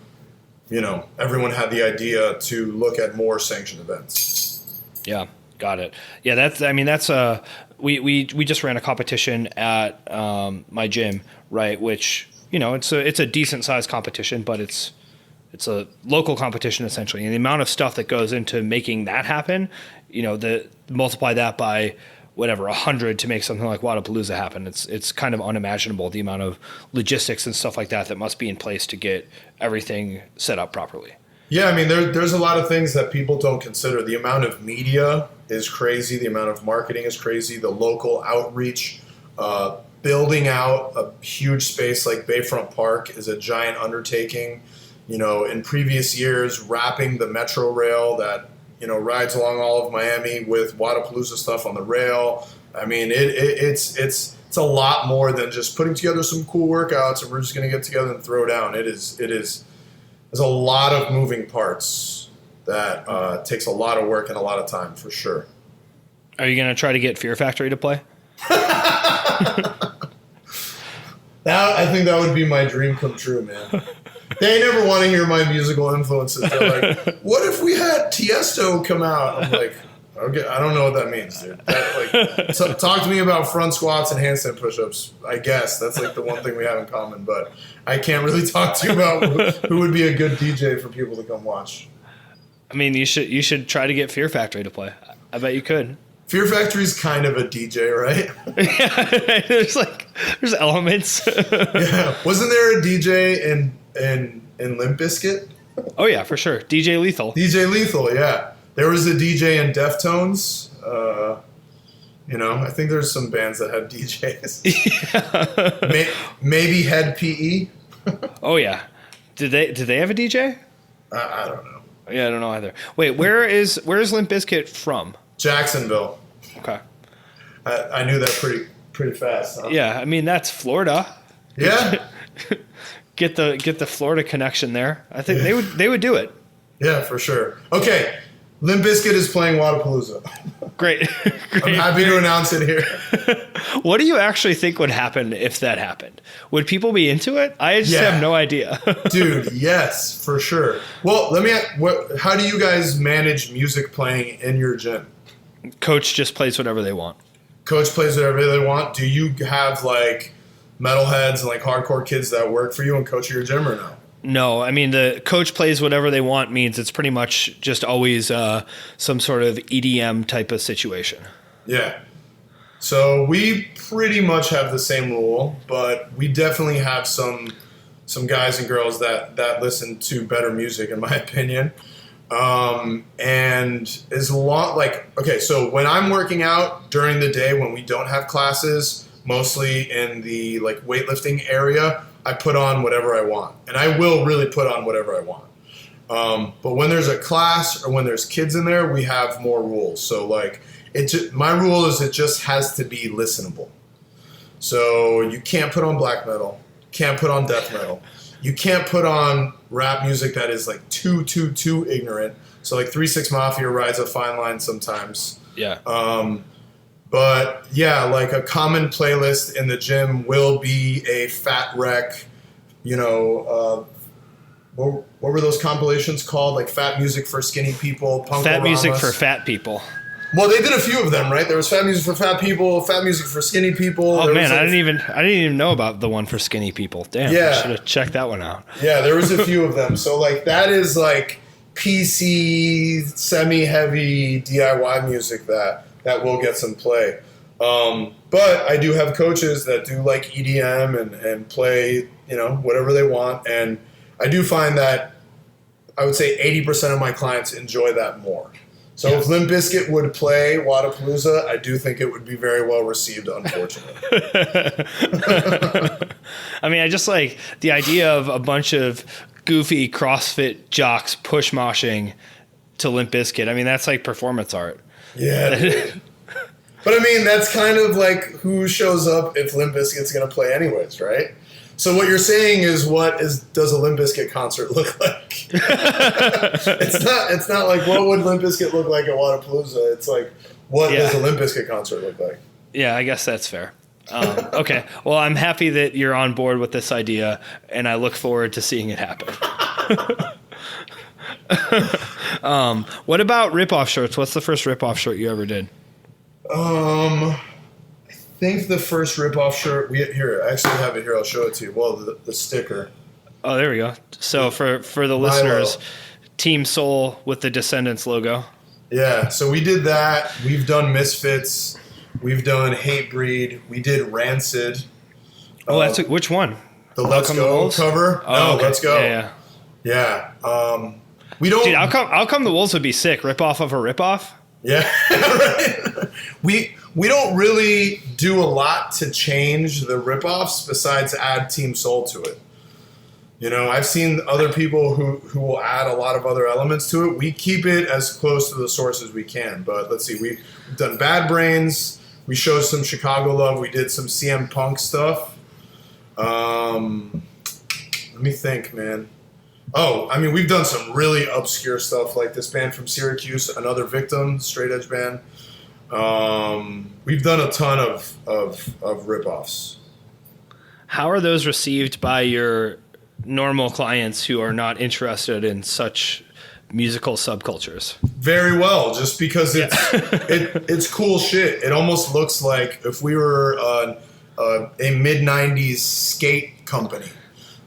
you know, everyone had the idea to look at more sanctioned events. Yeah, got it. Yeah, we just ran a competition at my gym, right? Which, you know, it's a decent sized competition, but it's a local competition essentially, and the amount of stuff that goes into making that happen, you know, multiply that by whatever 100 to make something like Wodapalooza happen. It's kind of unimaginable the amount of logistics and stuff like that must be in place to get everything set up properly. Yeah, I mean, there's a lot of things that people don't consider. The amount of media is crazy. The amount of marketing is crazy. The local outreach, building out a huge space like Bayfront Park is a giant undertaking. You know, in previous years, wrapping the Metro rail that, you know, rides along all of Miami with Wodapalooza stuff on the rail. I mean, it's it's a lot more than just putting together some cool workouts and we're just going to get together and throw down. There's a lot of moving parts that takes a lot of work and a lot of time for sure. Are you going to try to get Fear Factory to play? I think that would be my dream come true, man. They never want to hear my musical influences. They're like, what if we had Tiesto come out? I'm like, okay, I don't know what that means, dude. Talk to me about front squats and handstand push-ups. I guess that's like the one thing we have in common, but I can't really talk to you about who would be a good DJ for people to come watch. I mean, you should try to get Fear Factory to play. I bet you could. Fear Factory's kind of a DJ, right? Yeah, there's elements. Yeah, wasn't there a DJ in Limp Bizkit? Oh yeah, for sure. DJ Lethal. DJ Lethal, yeah. There was a DJ in Deftones. I think there's some bands that had DJs. Yeah. Maybe Head PE. Oh yeah. Did they have a DJ? I don't know. Yeah, I don't know either. Wait, where's Limp Bizkit from? Jacksonville. Okay. I knew that pretty fast. Huh? Yeah, I mean that's Florida. Yeah. Get the Florida connection there. I think they would do it. Yeah, for sure. Okay, Limp Bizkit is playing Wodapalooza. Great. I'm happy to announce it here. What do you actually think would happen if that happened? Would people be into it? I just have no idea. Dude, yes, for sure. Well, let me ask, how do you guys manage music playing in your gym? Coach just plays whatever they want. Coach plays whatever they want. Do you have like metalheads and like hardcore kids that work for you and coach your gym or no? No, I mean the coach plays whatever they want means it's pretty much just always some sort of EDM type of situation. Yeah. So we pretty much have the same rule, but we definitely have some guys and girls that listen to better music, in my opinion. And as long so when I'm working out during the day when we don't have classes, mostly in the like weightlifting area, I put on whatever I want, and I will really put on whatever I want. But when there's a class or when there's kids in there, we have more rules. So like my rule is it just has to be listenable. So you can't put on black metal, can't put on death metal. You can't put on rap music that is like too ignorant. So like 3 6 Mafia rides a fine line sometimes. Yeah. But yeah, like a common playlist in the gym will be a Fat Wreck, what were those compilations called? Like Fat Music for Skinny People, Punk Fat Music for Fat People. Well, they did a few of them, right? There was Fat Music for Fat People, Fat Music for Skinny People. Oh man, I didn't even know about the one for skinny people. Damn, yeah. I should have checked that one out. Yeah, there was a few of them. So like that is like PC, semi-heavy DIY music that will get some play. But I do have coaches that do like EDM and play, whatever they want. And I do find that I would say 80% of my clients enjoy that more. So if Limp Bizkit would play Wodapalooza, I do think it would be very well received, unfortunately. I mean, I just like the idea of a bunch of goofy CrossFit jocks push moshing to Limp Bizkit. I mean, that's like performance art. Yeah. But I mean, that's kind of like who shows up if Limp Bizkit's going to play anyways, right? So what you're saying is does a Limp Bizkit concert look like? It's not like what would Limp Bizkit look like at Wodapalooza. It's like what does a Limp Bizkit concert look like? Yeah, I guess that's fair. Okay, well, I'm happy that you're on board with this idea, and I look forward to seeing it happen. What about rip-off shirts? What's the first rip-off shirt you ever did? I think the first rip-off shirt I actually have it here. I'll show it to you. Well, the sticker. Oh, there we go. So for the listeners, Team Soul with the Descendants logo. Yeah, so we did that. We've done Misfits. We've done Hatebreed. We did Rancid. Oh, which one? The Let's Go cover. Oh, okay. Let's Go. Yeah. We don't. Dude, how come the Wolves would be sick? Rip off of a rip off? Yeah, right. We don't really do a lot to change the ripoffs besides add Team Soul to it. I've seen other people who will add a lot of other elements to it. We keep it as close to the source as we can. But let's see, we've done Bad Brains, We showed some Chicago love. We did some CM Punk stuff. Let me think, man. Oh, I mean, we've done some really obscure stuff, like this band from Syracuse, Another Victim, straight edge band. We've done a ton of rip-offs. How are those received by your normal clients who are not interested in such musical subcultures? Very well, just because it's cool shit. It almost looks like if we were a mid-90s skate company,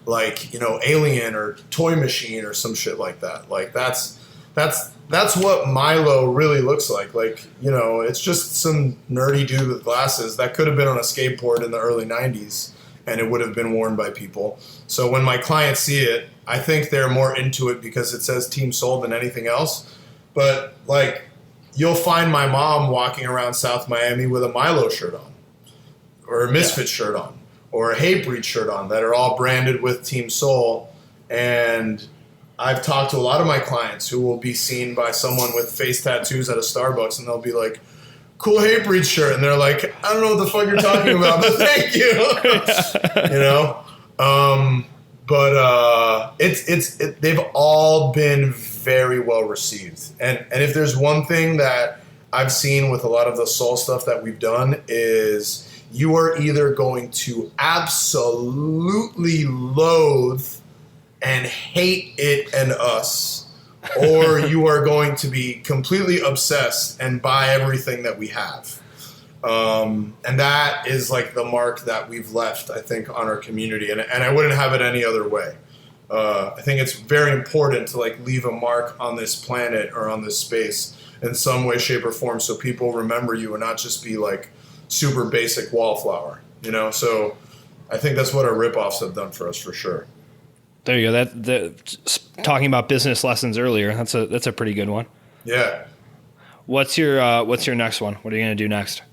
like, you know, Alien or Toy Machine or some shit like that. Like that's what Milo really looks like. Like, you know, it's just some nerdy dude with glasses that could have been on a skateboard in the early 90s and it would have been worn by people. So when my clients see it, I think they're more into it because it says Team Soul than anything else. But, like, you'll find my mom walking around South Miami with a Milo shirt on or a Misfit shirt on or a Hatebreed shirt on that are all branded with Team Soul. And I've talked to a lot of my clients who will be seen by someone with face tattoos at a Starbucks and they'll be like, cool Hatebreed shirt. And they're like, I don't know what the fuck you're talking about, but thank you. You know? But they've all been very well received. And if there's one thing that I've seen with a lot of the soul stuff that we've done is you are either going to absolutely loathe and hate it and us, or you are going to be completely obsessed and buy everything that we have. And that is like the mark that we've left, I think, on our community. And I wouldn't have it any other way. I think it's very important to like leave a mark on this planet or on this space in some way, shape, or form so people remember you and not just be like super basic wallflower, you know? So I think that's what our ripoffs have done for us for sure. There you go. Talking about business lessons earlier, that's a pretty good one. Yeah. What's your next one? What are you going to do next?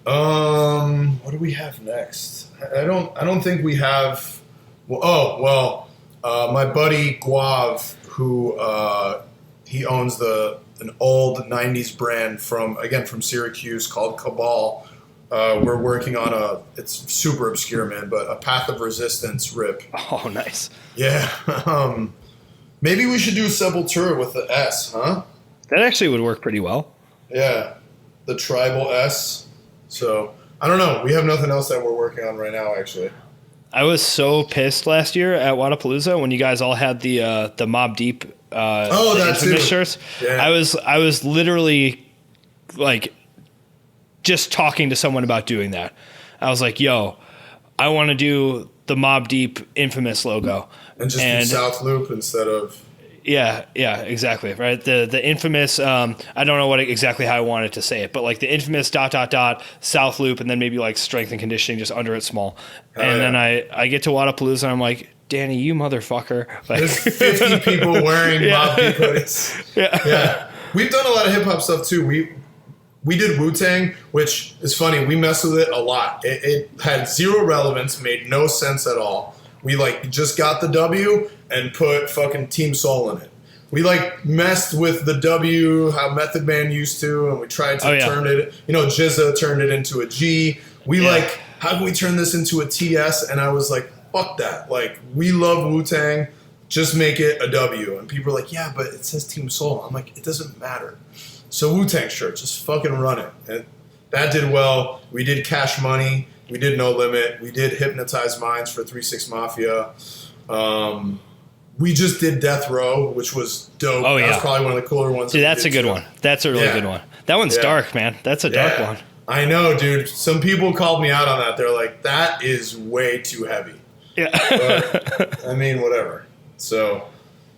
What do we have next? I don't think we have. My buddy Guav, who he owns an old '90s brand from Syracuse called Cabal. We're working on it's super obscure, man, but a Path of Resistance rip. Oh, nice. Yeah. Maybe we should do Sepultura with the S, huh? That actually would work pretty well. Yeah. The tribal S. So, I don't know. We have nothing else that we're working on right now, actually. I was so pissed last year at Wodapalooza when you guys all had the Mobb Deep that too. shirts. Yeah. I was literally like just talking to someone about doing that. I was like, yo, I want to do the Mobb Deep Infamous logo. And just do South Loop instead of... Yeah, exactly. Right. The infamous, I don't know exactly how I wanted to say it, but like the infamous ... South Loop, and then maybe like strength and conditioning just under it small. Then I get to Wodapalooza and I'm like, Danny, you motherfucker. Like, there's 50 people wearing Mobb Deep hoodies. Yeah. We've done a lot of hip hop stuff too. We did Wu-Tang, which is funny. We messed with it a lot. It had zero relevance, made no sense at all. We like just got the W and put fucking Team Soul in it. We like messed with the W, how Method Man used to, and we tried to turn it. You know, Jizza turned it into a G. Like, how can we turn this into a TS? And I was like, fuck that. Like, we love Wu-Tang. Just make it a W. And people are like, yeah, but it says Team Soul. I'm like, it doesn't matter. So Wu-Tang shirt, just fucking run it. And that did well. We did Cash Money. We did No Limit. We did Hypnotize Minds for 3-6 Mafia. We just did Death Row, which was dope. Oh, yeah. That was probably one of the cooler ones. Dude, that's a good one. That's a really good one. That one's dark, man. That's a dark one. I know, dude. Some people called me out on that. They're like, that is way too heavy. Yeah. But, I mean, whatever. So,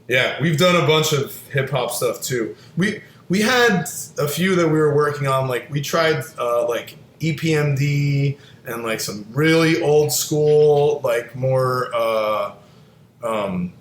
yeah, we've done a bunch of hip-hop stuff, too. We had a few that we were working on. Like, we tried, like, EPMD and, like, some really old school, like, more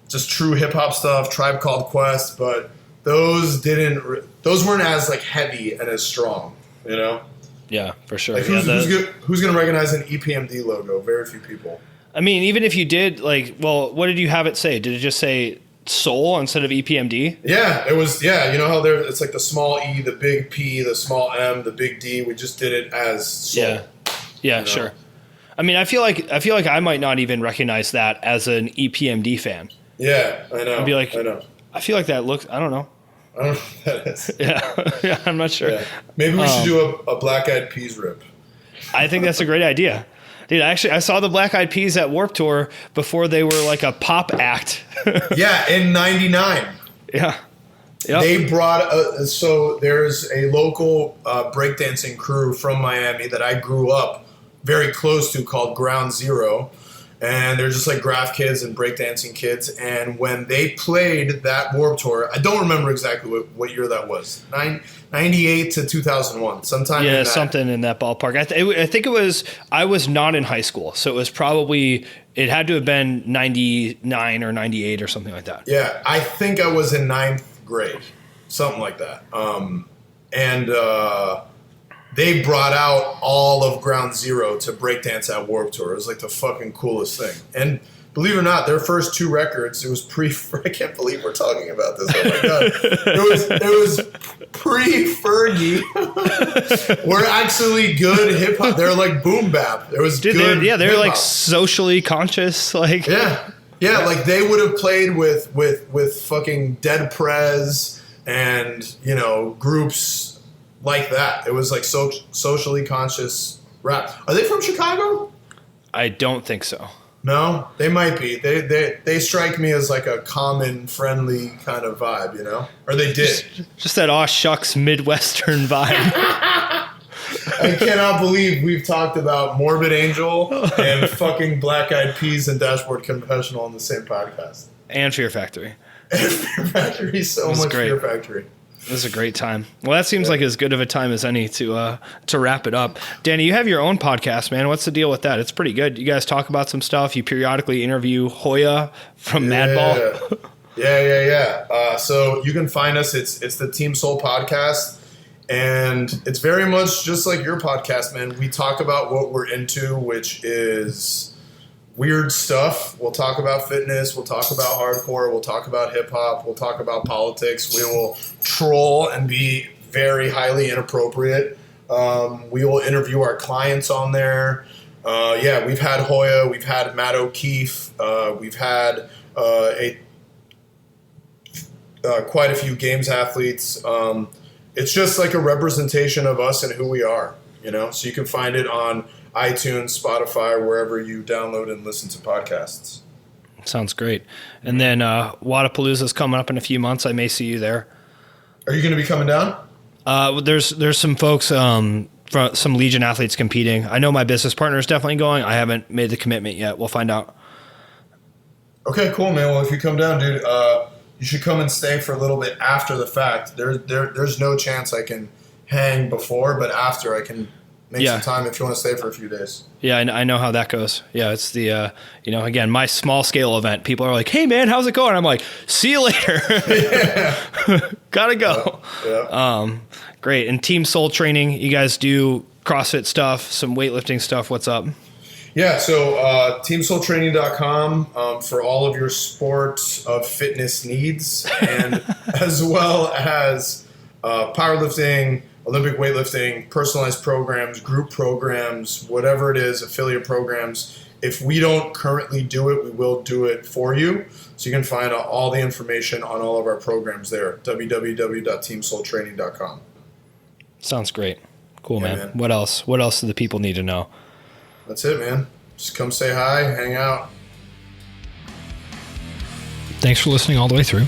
just true hip-hop stuff, Tribe Called Quest, but those weren't as, like, heavy and as strong, you know? Yeah, for sure. Like, who's going to recognize an EPMD logo? Very few people. I mean, even if you did, like, well, what did you have it say? Did it just say Soul instead of EPMD? Yeah, it was. Yeah, you know how it's like the small E, the big P, the small M, the big D. We just did it as Soul. Yeah, you know? Sure. I mean, I feel like I might not even recognize that as an EPMD fan. Yeah, I know. I'd be like, I know. I feel like that looks. I don't know. I don't know what that is. Yeah, I'm not sure. Yeah. Maybe we should do a Black Eyed Peas rip. I think that's a great idea. Dude, actually, I saw the Black Eyed Peas at Warped Tour before they were like a pop act. Yeah, in '99. Yeah. Yep. They brought so there's a local breakdancing crew from Miami that I grew up very close to called Ground Zero. And they're just like graph kids and breakdancing kids. And when they played that Warped Tour, I don't remember exactly what year that was. 98 to 2001, sometime. Yeah, something in that ballpark. I think it was. I was not in high school, so it was probably. It had to have been 99 or 98 or something like that. Yeah, I think I was in 9th grade, something like that. They brought out all of Ground Zero to breakdance at Warped Tour. It was like the fucking coolest thing. And believe it or not, their first 2 records, it was I can't believe we're talking about this. Oh my God. It was pre-Fergie. We're actually good hip hop. They're like boom bap. It was good. They're like socially conscious. Like Yeah, like they would have played with fucking Dead Prez and, you know, groups like that. It was like socially conscious rap. Are they from Chicago? I don't think so. No, they might be. They strike me as like a common, friendly kind of vibe, you know? Or they did. Just that aw shucks Midwestern vibe. I cannot believe we've talked about Morbid Angel and fucking Black Eyed Peas and Dashboard Confessional on the same podcast. And Fear Factory. And Fear Factory, so much great. Fear Factory. This is a great time. Well, that seems like as good of a time as any to wrap it up. Danny, you have your own podcast, man. What's the deal with that? It's pretty good. You guys talk about some stuff. You periodically interview Hoya from Madball. Yeah. So you can find us. It's the Team Soul podcast, and it's very much just like your podcast, man. We talk about what we're into, which is weird stuff. We'll talk about fitness. We'll talk about hardcore. We'll talk about hip hop. We'll talk about politics. We will troll and be very highly inappropriate. We will interview our clients on there. We've had Hoya. We've had Matt O'Keefe. We've had quite a few games athletes. It's just like a representation of us and who we are, you know? So you can find it on iTunes, Spotify, wherever you download and listen to podcasts. Sounds great. And then Wodapalooza is coming up in a few months. I may see you there. Are you going to be coming down? There's some folks, from some Legion athletes competing. I know my business partner is definitely going. I haven't made the commitment yet. We'll find out. Okay, cool, man. Well, if you come down, dude, you should come and stay for a little bit after the fact. There's no chance I can hang before, but after I can make some time if you want to stay for a few days. Yeah, I know how that goes. Yeah, it's the, again, my small scale event. People are like, hey, man, how's it going? I'm like, see you later. Gotta go. Yeah. Great. And Team Soul Training, you guys do CrossFit stuff, some weightlifting stuff. What's up? Yeah, so teamsoultraining.com for all of your sports of fitness needs, and as well as powerlifting, Olympic weightlifting, personalized programs, group programs, whatever it is, affiliate programs. If we don't currently do it, we will do it for you. So you can find all the information on all of our programs there, www.teamsoultraining.com. Sounds great. Cool, man. What else? What else do the people need to know? That's it, man. Just come say hi, hang out. Thanks for listening all the way through.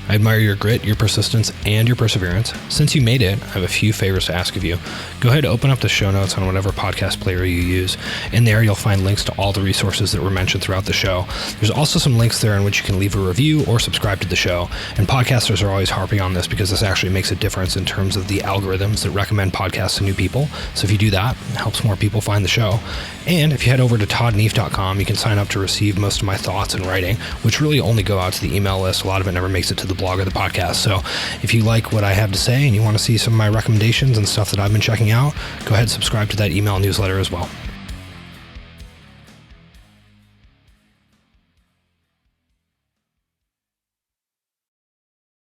I admire your grit, your persistence, and your perseverance. Since you made it, I have a few favors to ask of you. Go ahead and open up the show notes on whatever podcast player you use. In there, you'll find links to all the resources that were mentioned throughout the show. There's also some links there in which you can leave a review or subscribe to the show. And podcasters are always harping on this because this actually makes a difference in terms of the algorithms that recommend podcasts to new people. So if you do that, it helps more people find the show. And if you head over to toddneef.com, you can sign up to receive most of my thoughts in writing, which really only go out to the email list. A lot of it never makes it to the blog or the podcast. So if you like what I have to say and you want to see some of my recommendations and stuff that I've been checking out, go ahead and subscribe to that email newsletter as well.